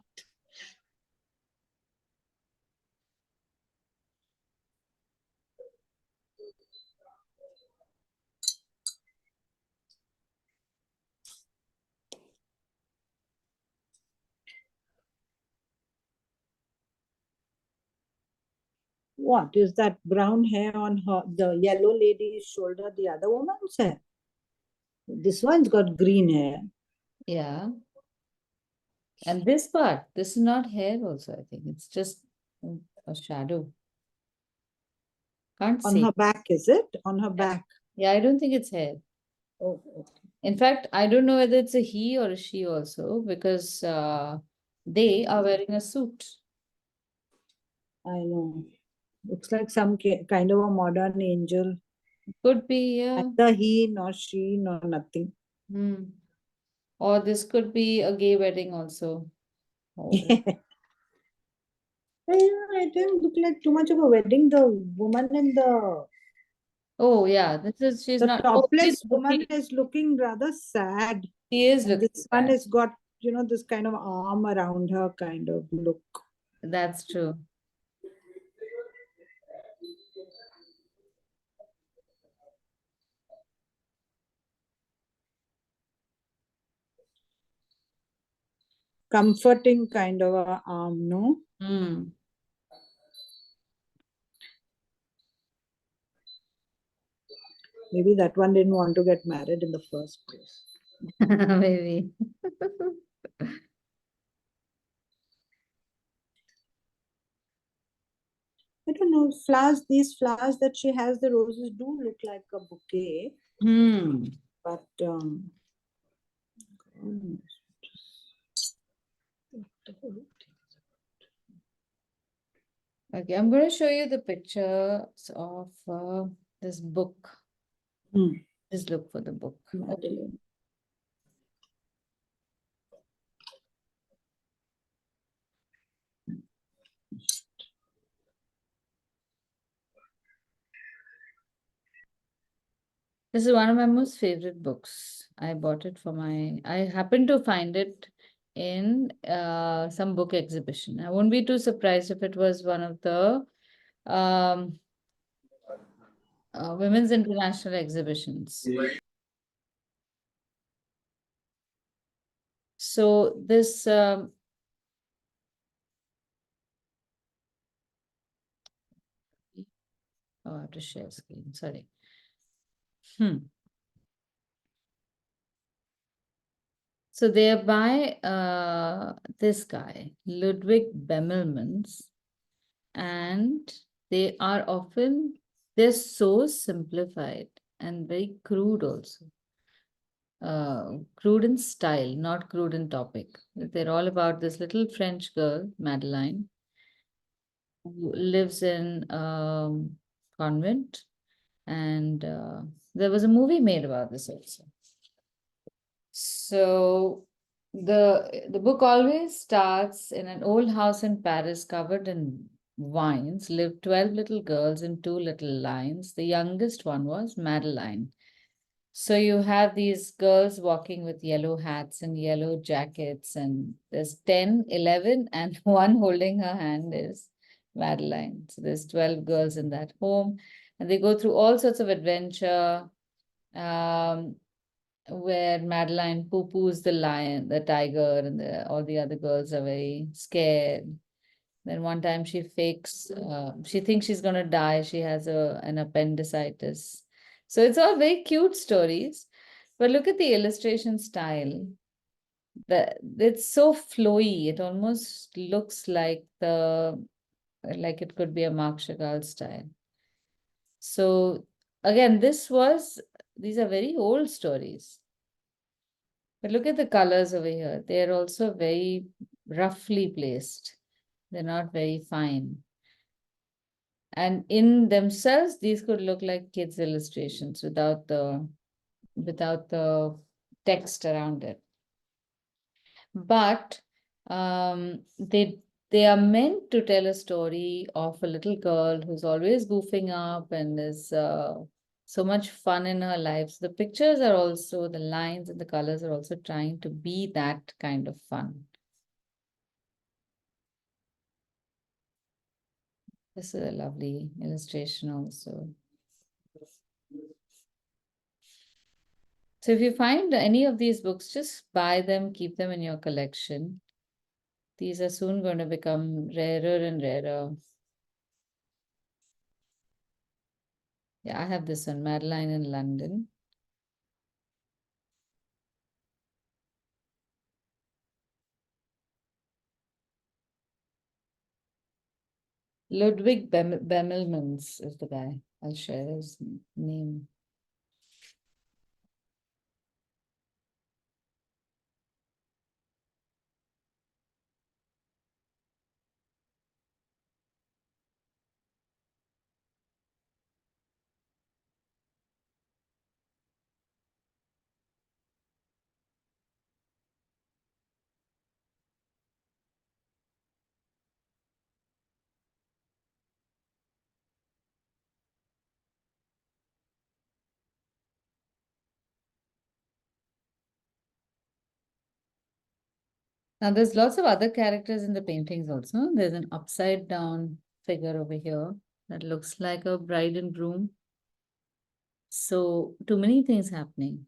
Speaker 3: What is that brown hair on her, the yellow lady's shoulder, the other woman's hair? This one's got green hair.
Speaker 1: Yeah. And this part, this is not hair also, I think. It's just a shadow. Can't
Speaker 3: On
Speaker 1: see.
Speaker 3: her back, is it? On her back.
Speaker 1: Yeah, I don't think it's hair.
Speaker 3: Oh, okay.
Speaker 1: In fact, I don't know whether it's a he or a she also, because they are wearing a suit.
Speaker 3: I know. Looks like some kind of a modern angel.
Speaker 1: Could be, yeah.
Speaker 3: Neither he nor she nor nothing.
Speaker 1: Hmm. Or this could be a gay wedding also. Oh.
Speaker 3: It didn't look like too much of a wedding. The woman in the
Speaker 1: Oh, yeah, she's
Speaker 3: the
Speaker 1: not. Oh,
Speaker 3: topless woman is looking rather sad.
Speaker 1: she is
Speaker 3: And
Speaker 1: looking
Speaker 3: this one
Speaker 1: sad.
Speaker 3: has got, this kind of arm around her kind of look.
Speaker 1: That's true.
Speaker 3: Comforting kind of a arm, no?
Speaker 1: Hmm.
Speaker 3: Maybe that one didn't want to get married in the first place.
Speaker 1: Maybe.
Speaker 3: I don't know, these flowers that she has, the roses do look like a bouquet.
Speaker 1: Hmm.
Speaker 3: But
Speaker 1: Okay, I'm going to show you the pictures of this book. Just look for the book.
Speaker 3: Madeline.
Speaker 1: This is one of my most favorite books. I bought it for I happened to find it in some book exhibition. I won't be too surprised if it was one of the um, women's international exhibitions. So this oh, I have to share screen. Sorry. So they are by this guy, Ludwig Bemelmans, and they are often, they're so simplified and very crude also. Crude in style, not crude in topic. They're all about this little French girl, Madeline, who lives in convent, and there was a movie made about this also. So the book always starts in an old house in Paris covered in vines, lived 12 little girls in two little lines. The youngest one was Madeline. So you have these girls walking with yellow hats and yellow jackets, and there's 10, 11, and one holding her hand is Madeline. So there's 12 girls in that home, and they go through all sorts of adventure. Where Madeline poo-poos the lion, the tiger, and all the other girls are very scared. Then one time she fakes, she thinks she's gonna die. She has an appendicitis. So it's all very cute stories. But look at the illustration style. It's so flowy. It almost looks like it could be a Marc Chagall style. So again, these are very old stories. But look at the colors over here. They're also very roughly placed. They're not very fine. And in themselves, these could look like kids' illustrations without the text around it. But they are meant to tell a story of a little girl who's always goofing up and is so much fun in her life. So the pictures are also, the lines and the colors are also trying to be that kind of fun. This is a lovely illustration also. So if you find any of these books, just buy them, keep them in your collection. These are soon going to become rarer and rarer. Yeah, I have this one, Madeline in London. Ludwig Bemelmans is the guy. I'll share his name. Now, there's lots of other characters in the paintings also. There's an upside down figure over here that looks like a bride and groom. So, too many things happening.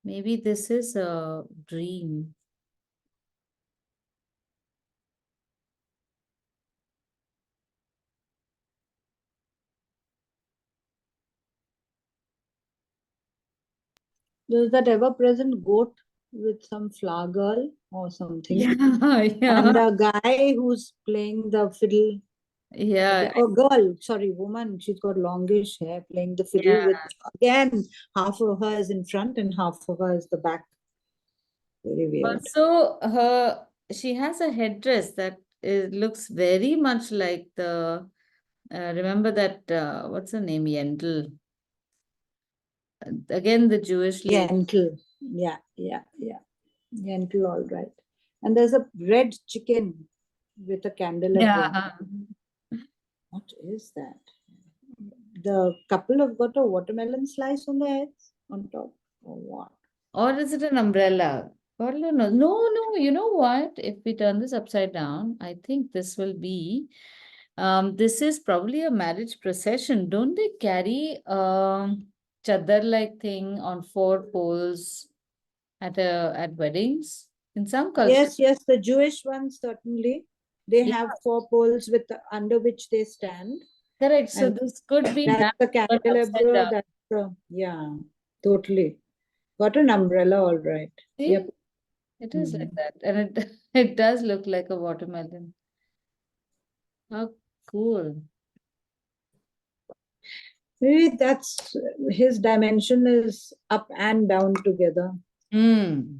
Speaker 1: Maybe this is a dream.
Speaker 3: There's that ever-present goat with some flower girl or something.
Speaker 1: Yeah, yeah.
Speaker 3: And a guy who's playing the fiddle.
Speaker 1: Yeah.
Speaker 3: Oh, girl, sorry, woman. She's got longish hair playing the fiddle
Speaker 1: Yeah.
Speaker 3: with, again, half of her is in front and half of her is the back. Very weird.
Speaker 1: Also, she has a headdress that looks very much like the. Remember that what's her name? Yentl. Again, the Jewish lady.
Speaker 3: Yentl. Yeah, yeah, yeah. Yentl, all right. And there's a red chicken with a candelabra.
Speaker 1: Yeah.
Speaker 3: What is that? The couple have got a watermelon slice on their heads on top, or what?
Speaker 1: Or is it an umbrella? God only knows. No, no. You know what? If we turn this upside down, I think this will be. This is probably a marriage procession. Don't they carry chadar-like thing on four poles at weddings? In some cultures.
Speaker 3: Yes, yes, the Jewish ones certainly. They
Speaker 1: Yeah,
Speaker 3: have four poles with under which they stand,
Speaker 1: correct. So
Speaker 3: and
Speaker 1: this could be
Speaker 3: that's
Speaker 1: married
Speaker 3: the
Speaker 1: but upside
Speaker 3: candelabra.
Speaker 1: down.
Speaker 3: That's the yeah, totally. Got an umbrella, all right.
Speaker 1: See,
Speaker 3: Yep.
Speaker 1: it is like
Speaker 3: Hmm.
Speaker 1: that, and it it does look like a watermelon. How cool!
Speaker 3: Maybe that's his dimension is up and down together.
Speaker 1: Hmm.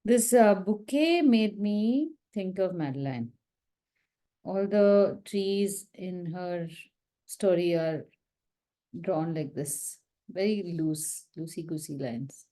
Speaker 1: This bouquet made me think of Madeline. All the trees in her story are drawn like this, very loose, loosey-goosey lines.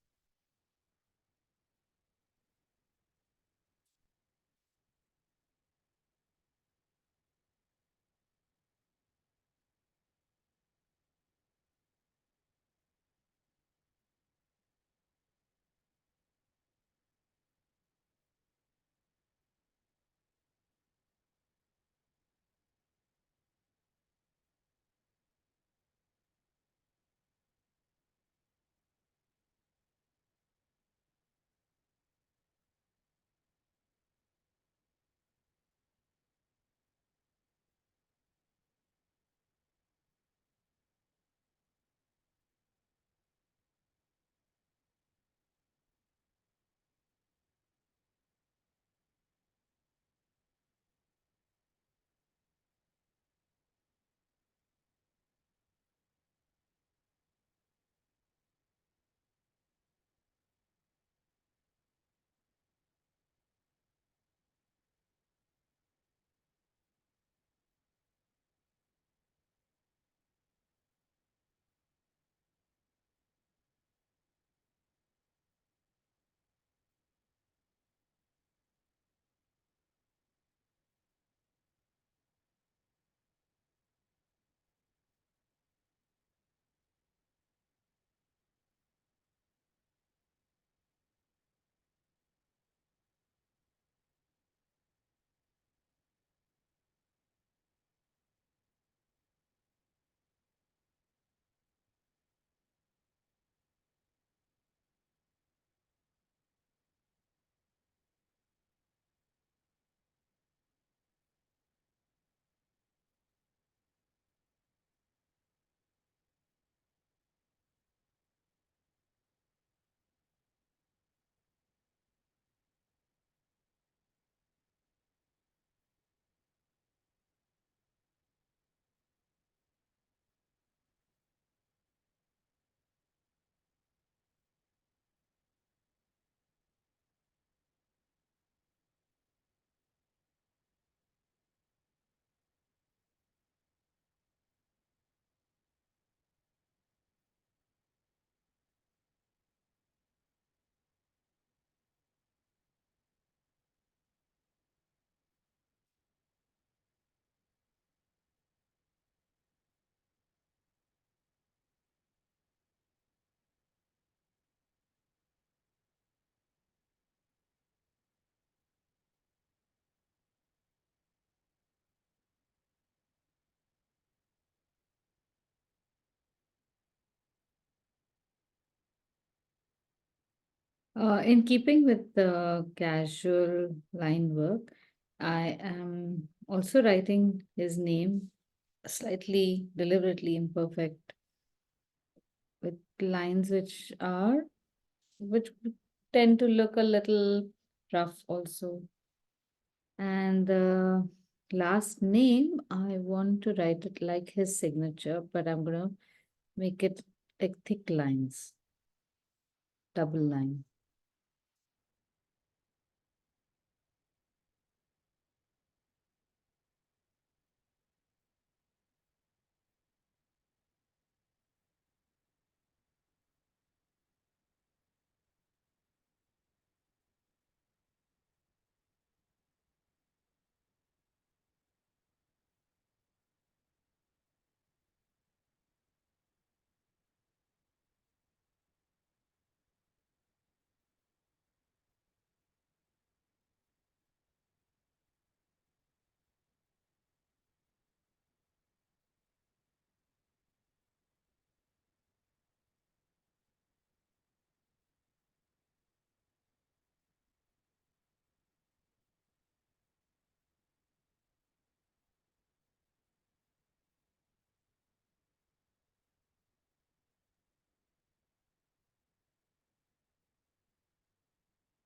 Speaker 1: In keeping with the casual line work, I am also writing his name slightly deliberately imperfect with lines which tend to look a little rough also. And the last name, I want to write it like his signature, but I'm gonna make it like thick lines, double line.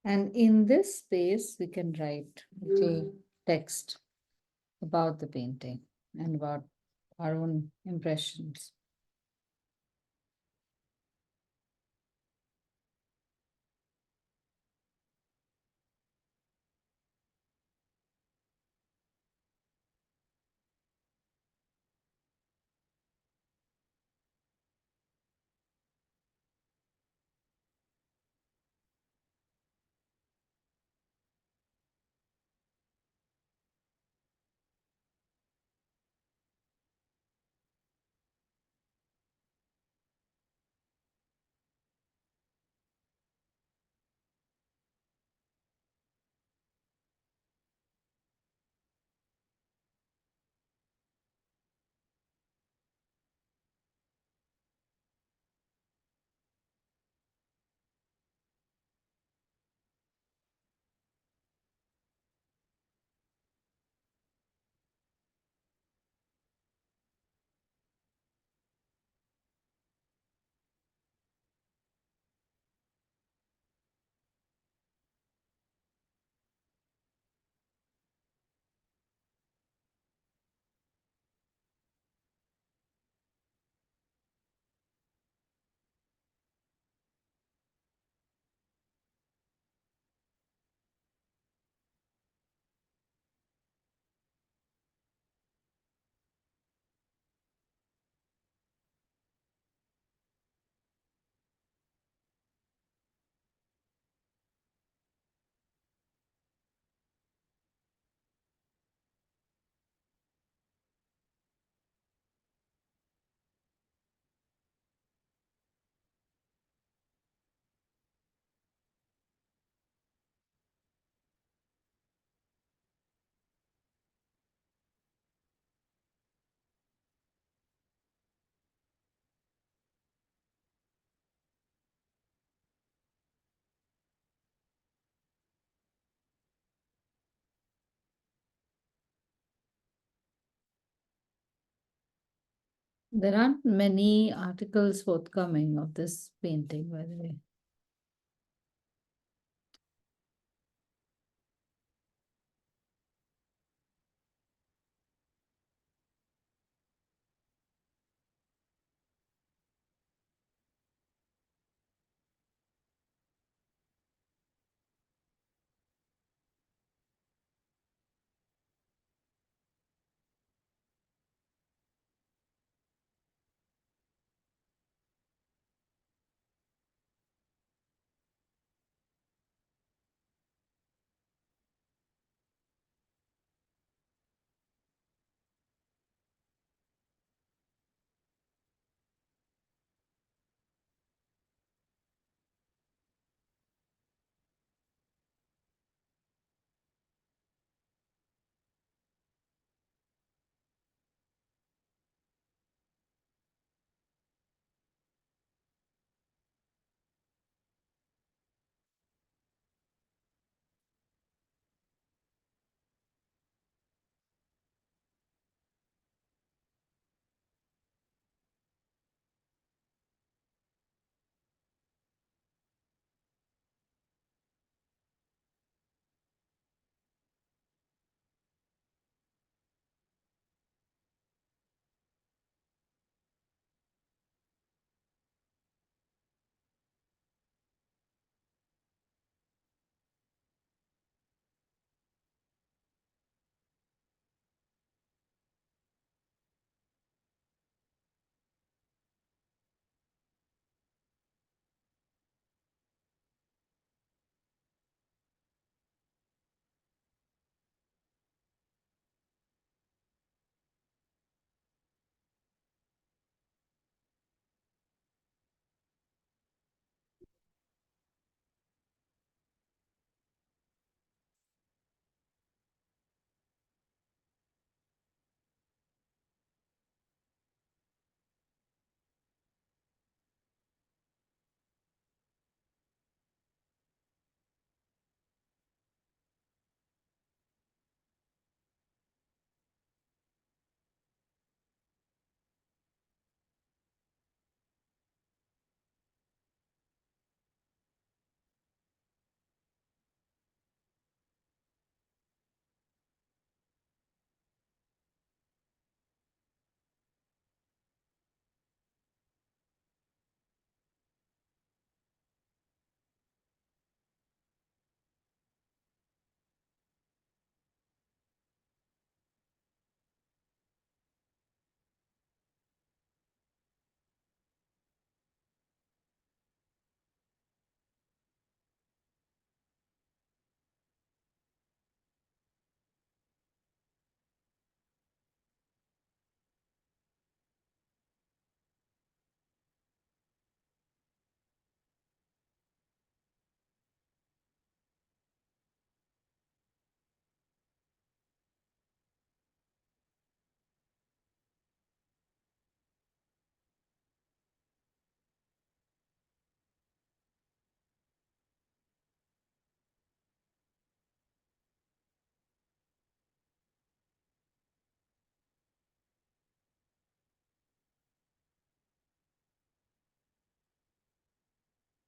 Speaker 1: And in this space, we can write little text about the painting and about our own impressions. There aren't many articles forthcoming of this painting, by the way.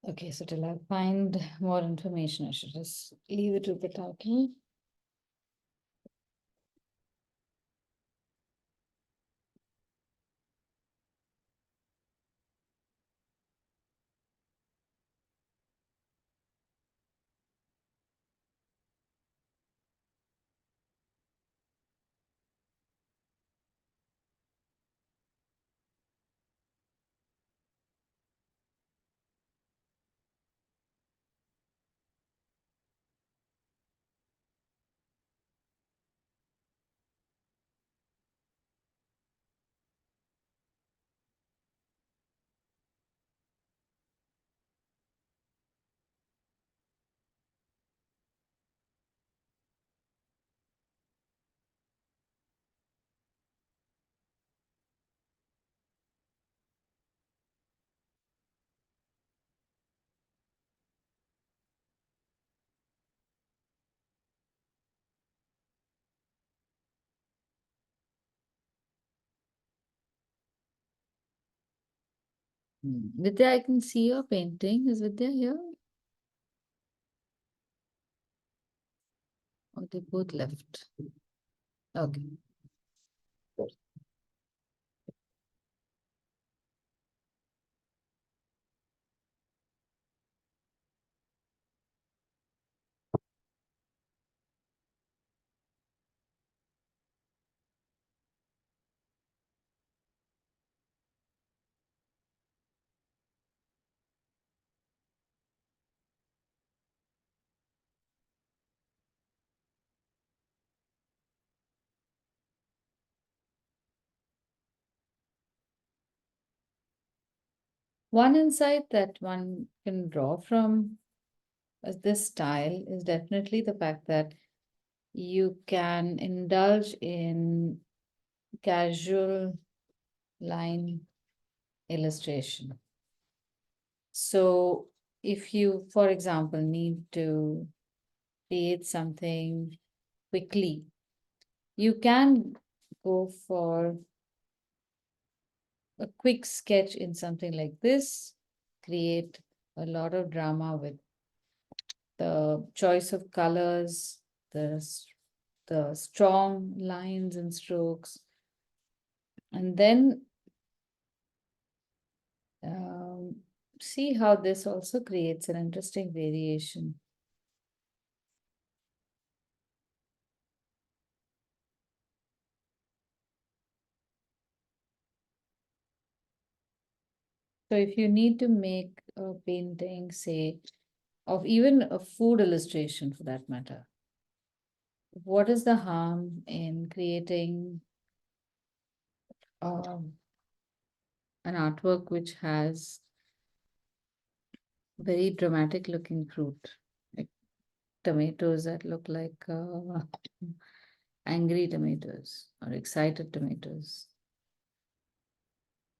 Speaker 1: Okay, so till I find more information, I should just leave it with the title. Vidya, I can see your painting. Is Vidya here? Or they both left? Okay. One insight that one can draw from this style is definitely the fact that you can indulge in casual line illustration. So, if you, for example, need to create something quickly, you can go for a quick sketch in something like this, create a lot of drama with the choice of colors, the strong lines and strokes, and then um, see how this also creates an interesting variation. So if you need to make a painting, say, of even a food illustration for that matter, what is the harm in creating um, an artwork which has very dramatic looking fruit, like tomatoes that look like angry tomatoes or excited tomatoes?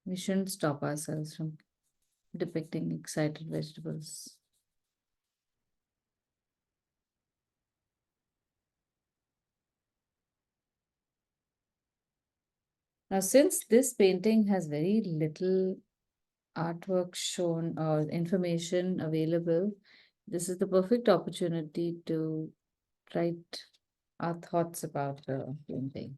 Speaker 1: We shouldn't stop ourselves from depicting excited vegetables. Now, since this painting has very little artwork shown or information available, this is the perfect opportunity to write our thoughts about the painting.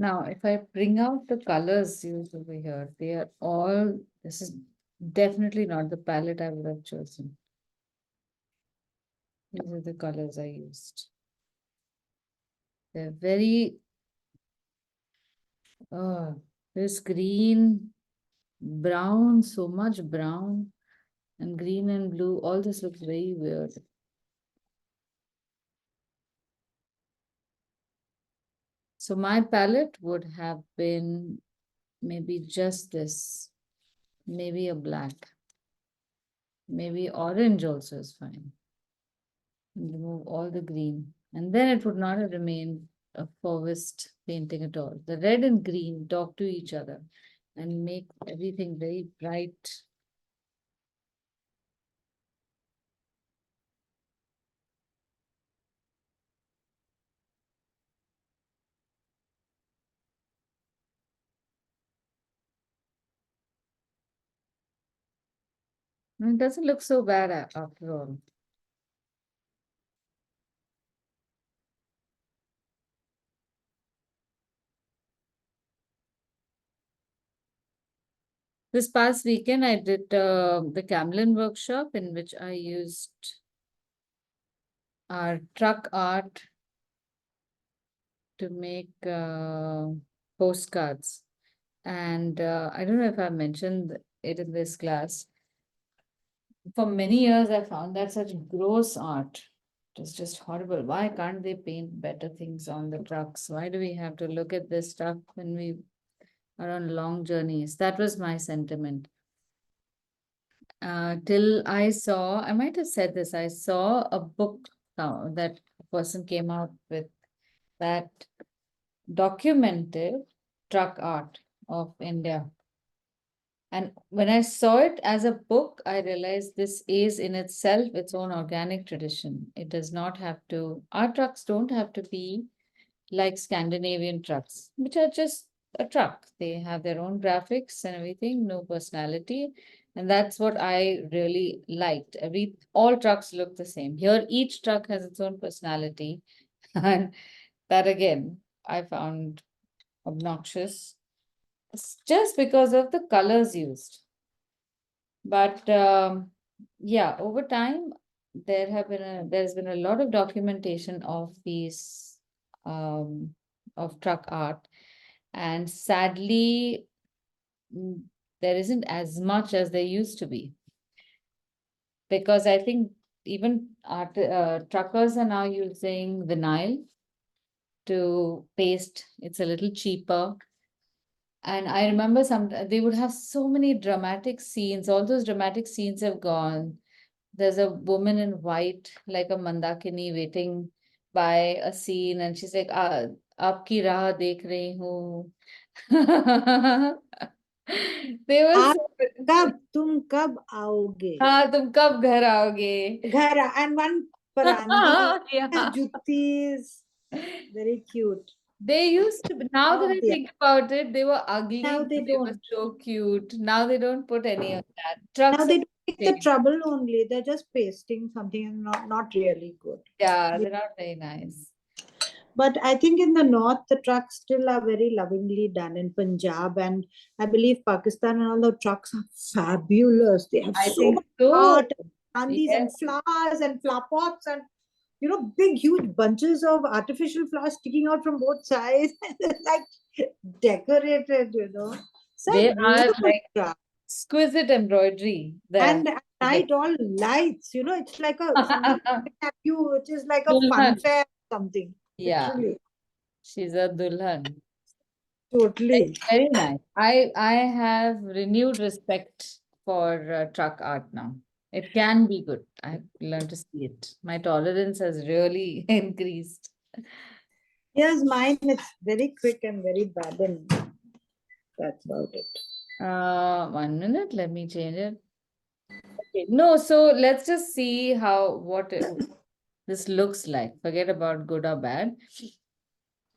Speaker 1: Now, if I bring out the colors used over here, they are all, this is definitely not the palette I would have chosen. These are the colors I used. They're very, this green, brown, so much brown. And green and blue, all this looks very weird. So my palette would have been maybe just this, maybe a black, maybe orange also is fine. Remove all the green, and then it would not have remained a Fauvist painting at all. The red and green talk to each other and make everything very bright. It doesn't look so bad after all. This past weekend, I did the Camlin workshop in which I used our truck art to make postcards. And I don't know if I mentioned it in this class. For many years, I found that such gross art. It was just horrible. Why can't they paint better things on the trucks? Why do we have to look at this stuff when we are on long journeys? That was my sentiment. Till I saw, I might have said this, I saw a book that a person came out with that documented truck art of India. And when I saw it as a book, I realized this is in itself its own organic tradition. It does not have to, our trucks don't have to be like Scandinavian trucks, which are just a truck. They have their own graphics and everything, no personality. And that's what I really liked. All trucks look the same. Here, each truck has its own personality. And that again, I found obnoxious. It's just because of the colors used. But yeah, over time, there's been a lot of documentation of these of truck art, and sadly, mm, there isn't as much as there used to be, because I think even truckers are now using vinyl to paste. It's a little cheaper. And I remember they would have so many dramatic scenes. All those dramatic scenes have gone. There's a woman in white, like a Mandakini, waiting by a scene, and she's like, "Aapki raah dekh rahi hu." They were
Speaker 3: आप
Speaker 1: so.
Speaker 3: तुम कब आओगे
Speaker 1: हाँ, तुम कब घर आओगे?
Speaker 3: घर and one parandi
Speaker 1: Yeah.
Speaker 3: juttis, very cute.
Speaker 1: They used to, now that
Speaker 3: Oh
Speaker 1: I
Speaker 3: dear.
Speaker 1: think about it, they were
Speaker 3: Now
Speaker 1: ugly,
Speaker 3: they
Speaker 1: but they were
Speaker 3: don't.
Speaker 1: so cute. Now they don't put any of that.
Speaker 3: Now
Speaker 1: Trucks are
Speaker 3: they don't take the
Speaker 1: same.
Speaker 3: trouble only. They're just pasting something and not really good.
Speaker 1: Yeah, they're not very nice.
Speaker 3: But I think in the north, the trucks still are very lovingly done in Punjab, and I believe Pakistan and all the trucks are fabulous. They have
Speaker 1: I
Speaker 3: so
Speaker 1: think
Speaker 3: much
Speaker 1: so.
Speaker 3: art, andis and
Speaker 1: Yes.
Speaker 3: flowers and flower pots and big huge bunches of artificial flowers sticking out from both sides, like decorated.
Speaker 1: They
Speaker 3: So
Speaker 1: are
Speaker 3: beautiful
Speaker 1: like
Speaker 3: truck.
Speaker 1: exquisite embroidery there.
Speaker 3: And at night, all lights. It's like something at you, which is like a fun
Speaker 1: Dulhan.
Speaker 3: fair, something.
Speaker 1: Yeah,
Speaker 3: Literally,
Speaker 1: she's a dulhan.
Speaker 3: totally.
Speaker 1: Very nice. I have renewed respect for truck art now. It can be good. I've learned to see it. My tolerance has really increased.
Speaker 3: Here's mine. It's very quick and very bad, and that's about it.
Speaker 1: 1 minute, let me change it. Okay. No, so let's just see what this looks like. Forget about good or bad.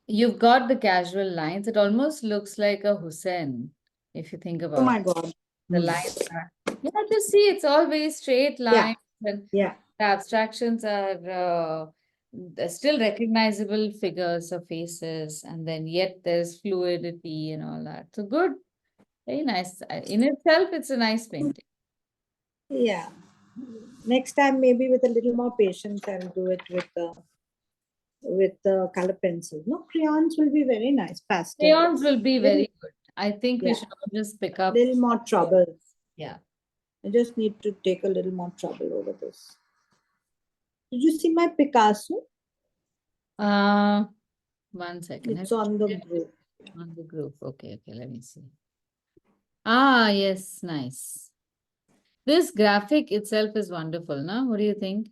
Speaker 1: You've got the casual lines. It almost looks like a Hussein, if you think
Speaker 3: Oh
Speaker 1: about
Speaker 3: my
Speaker 1: it.
Speaker 3: God.
Speaker 1: The
Speaker 3: Hmm.
Speaker 1: lines are, yeah, just see, it's all very straight
Speaker 3: Yeah,
Speaker 1: lines, and
Speaker 3: yeah.
Speaker 1: the abstractions are still recognizable figures or faces, and then yet there's fluidity and all that. So good, very nice. In itself, it's a nice painting.
Speaker 3: Yeah. Next time, maybe with a little more patience, I'll do it with the color pencils. No, crayons will be very nice. Pastel.
Speaker 1: Crayons will be
Speaker 3: Little,
Speaker 1: very good. I think we
Speaker 3: yeah,
Speaker 1: should all just pick up.
Speaker 3: little more trouble.
Speaker 1: Yeah.
Speaker 3: I just need to take a little more trouble over this. Did you see my Picasso?
Speaker 1: Uh, 1 second.
Speaker 3: It's on the group.
Speaker 1: On the group. Okay, let me see. Ah, yes, nice. This graphic itself is wonderful, no? What do you think?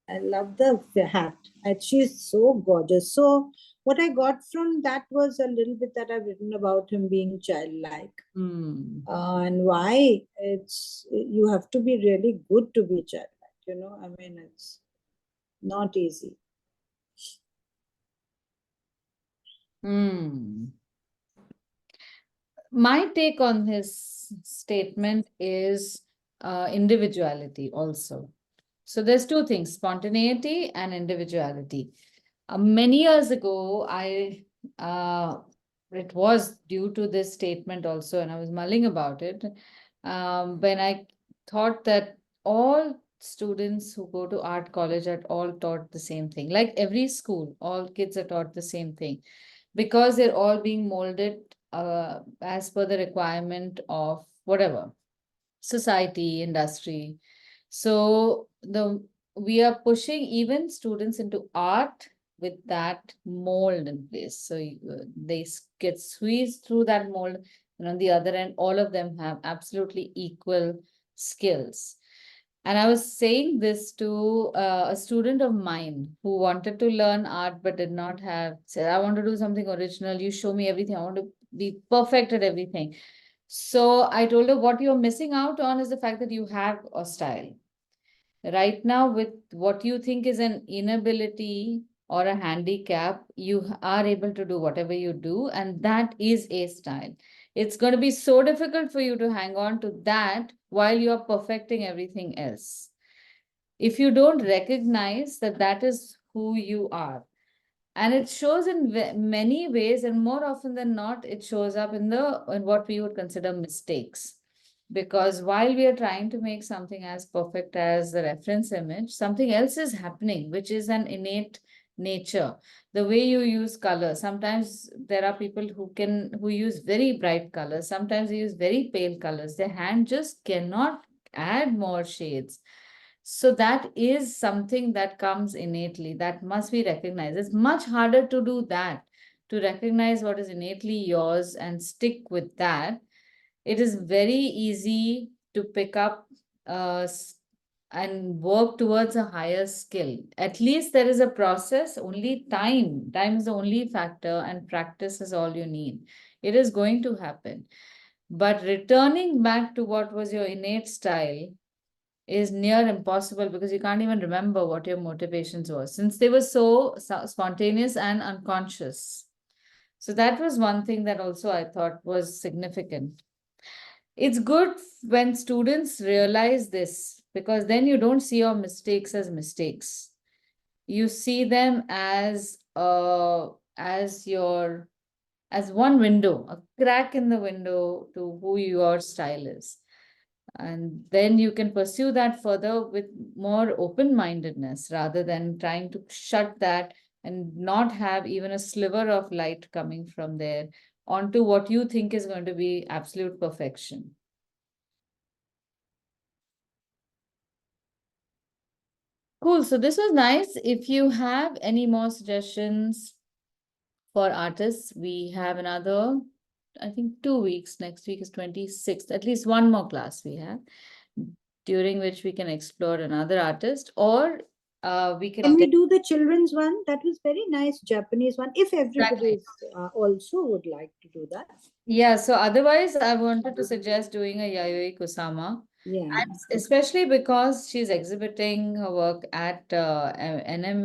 Speaker 3: I love the hat. And she's so gorgeous. So what I got from that was a little bit that I've written about him being childlike. And why you have to be really good to be childlike, I mean, it's not easy.
Speaker 1: My take on his statement is individuality also. So there's two things, spontaneity and individuality. Many years ago, it was due to this statement also, and I was mulling about it, when I thought that all students who go to art college are all taught the same thing. Like every school, all kids are taught the same thing because they're all being molded as per the requirement of whatever society, industry. So we are pushing even students into art with that mold in place. So they get squeezed through that mold, and on the other end, all of them have absolutely equal skills. And I was saying this to a student of mine who wanted to learn art but did not have, said, I want to do something original. You show me everything. I want to be perfect at everything. So I told her, what you're missing out on is the fact that you have a style. Right now, with what you think is an inability or a handicap, you are able to do whatever you do, and that is a style. It's going to be so difficult for you to hang on to that while you're perfecting everything else. If you don't recognize that that is who you are, and it shows in many ways, and more often than not, it shows up in what we would consider mistakes. Because while we are trying to make something as perfect as the reference image, something else is happening, which is an innate nature. The way you use color. Sometimes there are people who use very bright colors. Sometimes they use very pale colors. Their hand just cannot add more shades. So that is something that comes innately, that must be recognized. It's much harder to do that, to recognize what is innately yours and stick with that. It is very easy to pick up and work towards a higher skill. At least there is a process, only time. Time is the only factor, and practice is all you need. It is going to happen. But returning back to what was your innate style is near impossible because you can't even remember what your motivations were since they were so spontaneous and unconscious. So that was one thing that also I thought was significant. It's good when students realize this because then you don't see your mistakes as mistakes. You see them as one window, a crack in the window to who your style is. And then you can pursue that further with more open-mindedness rather than trying to shut that and not have even a sliver of light coming from there onto what you think is going to be absolute perfection. Cool. So this was nice. If you have any more suggestions for artists, we have another, I think 2 weeks. Next week is 26th. At least one more class we have, during which we can explore another artist, or we
Speaker 3: Can we do the children's one? That was very nice, Japanese one. If everybody also would like to do that.
Speaker 1: Yeah, so otherwise I wanted to suggest doing a Yayoi Kusama.
Speaker 3: Yeah.
Speaker 1: And especially because she's exhibiting her work at NMACC.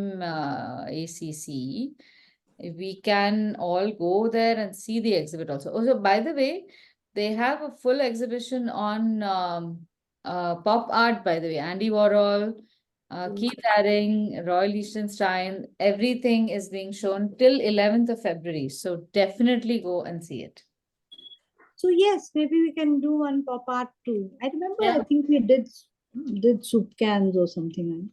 Speaker 1: We can all go there and see the exhibit also. Also, by the way, they have a full exhibition on pop art, by the way. Andy Warhol, Keith Haring, Roy Lichtenstein, everything is being shown till 11th of February. So definitely go and see it.
Speaker 3: So yes, maybe we can do one pop art too. I remember, I think we did soup cans or something.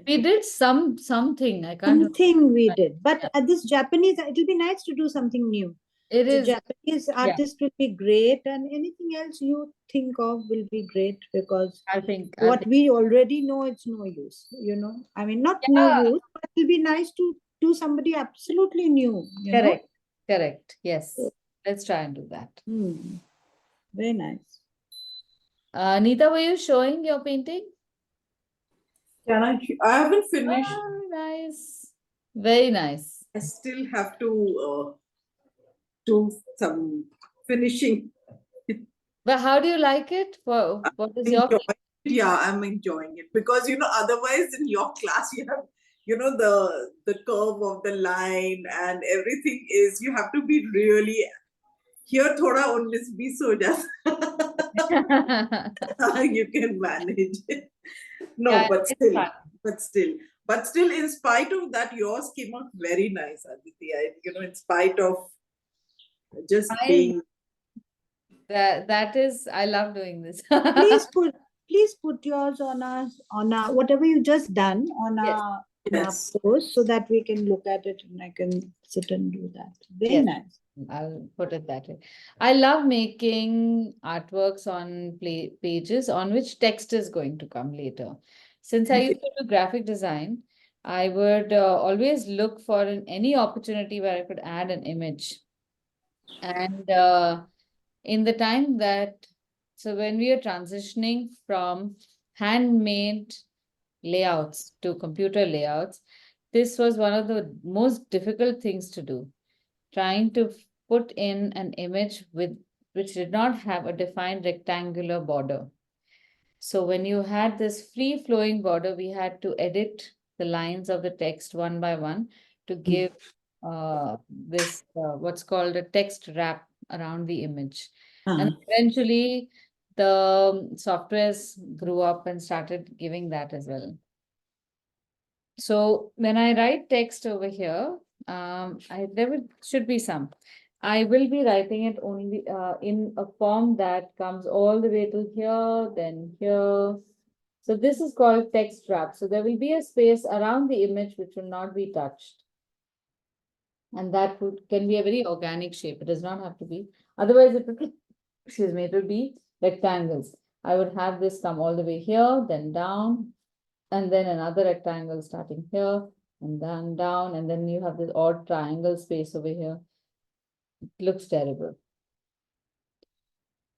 Speaker 1: We did something. I can't.
Speaker 3: Something we did, but at this Japanese, it'll be nice to do something new.
Speaker 1: It
Speaker 3: The
Speaker 1: is,
Speaker 3: Japanese
Speaker 1: yeah,
Speaker 3: artist will be great, and anything else you think of will be great, because
Speaker 1: I
Speaker 3: what
Speaker 1: think,
Speaker 3: we already know, it's no use. I mean, not no
Speaker 1: yeah,
Speaker 3: use, but it'll be nice to do somebody absolutely new.
Speaker 1: correct, correct. Yes. Let's try and do that.
Speaker 3: Very nice.
Speaker 1: Neeta, were you showing your painting?
Speaker 2: Can I haven't finished.
Speaker 1: Oh, nice. Very nice.
Speaker 2: I still have to do some finishing.
Speaker 1: But how do you like it? What is your
Speaker 2: Enjoy it. Yeah, I'm enjoying it because otherwise in your class you have the curve of the line and everything is you have to be really here thoda 19-20 ho jata you can manage it. No,
Speaker 1: Yeah,
Speaker 2: but
Speaker 1: it's
Speaker 2: still,
Speaker 1: fun.
Speaker 2: but still, in spite of that, yours came out very nice, Aditi. In spite of just
Speaker 1: I
Speaker 2: being
Speaker 1: that is I love doing this.
Speaker 3: Please put yours on a whatever you just done on
Speaker 1: Yes,
Speaker 3: a
Speaker 2: yes.
Speaker 3: post, so that we can look at it and I can sit and do that. Very
Speaker 1: yes.
Speaker 3: nice.
Speaker 1: I'll put it that way. I love making artworks on pages on which text is going to come later. Since I used to do graphic design, I would always look for any opportunity where I could add an image. And in the time that, so when we are transitioning from handmade layouts to computer layouts, this was one of the most difficult things to do, trying to put in an image which did not have a defined rectangular border. So when you had this free flowing border, we had to edit the lines of the text one by one to give this what's called a text wrap around the image. And eventually the softwares grew up and started giving that as well. So when I write text over here, there should be some. I will be writing it only in a form that comes all the way to here, then here. So this is called text wrap. So there will be a space around the image which will not be touched. And that can be a very organic shape. It does not have to be. Otherwise, it will, excuse me, it will be rectangles. I would have this come all the way here, then down, and then another rectangle starting here, and then down, and then you have this odd triangle space over here. It looks terrible.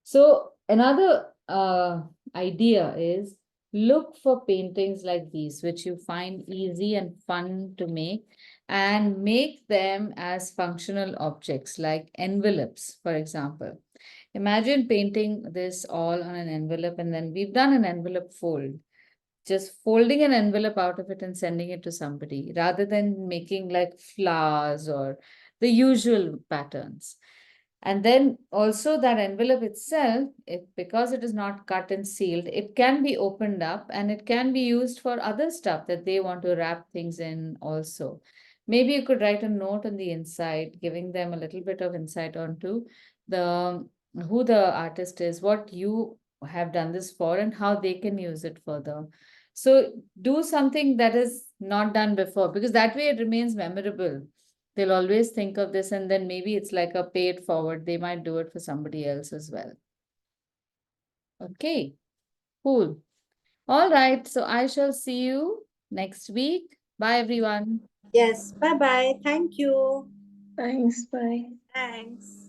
Speaker 1: So another idea is look for paintings like these, which you find easy and fun to make, and make them as functional objects like envelopes, for example. Imagine painting this all on an envelope, and then we've done an envelope fold. Just folding an envelope out of it and sending it to somebody rather than making like flowers or the usual patterns. And then also that envelope itself, because it is not cut and sealed, it can be opened up and it can be used for other stuff that they want to wrap things in also. Maybe you could write a note on the inside, giving them a little bit of insight onto who the artist is, what you have done this for, and how they can use it further. So do something that is not done before, because that way it remains memorable. They'll always think of this, and then maybe it's like a pay it forward. They might do it for somebody else as well. Okay, cool. All right, so I shall see you next week. Bye, everyone.
Speaker 3: Yes. Bye bye. Thank you.
Speaker 4: Thanks, bye.
Speaker 3: Thanks.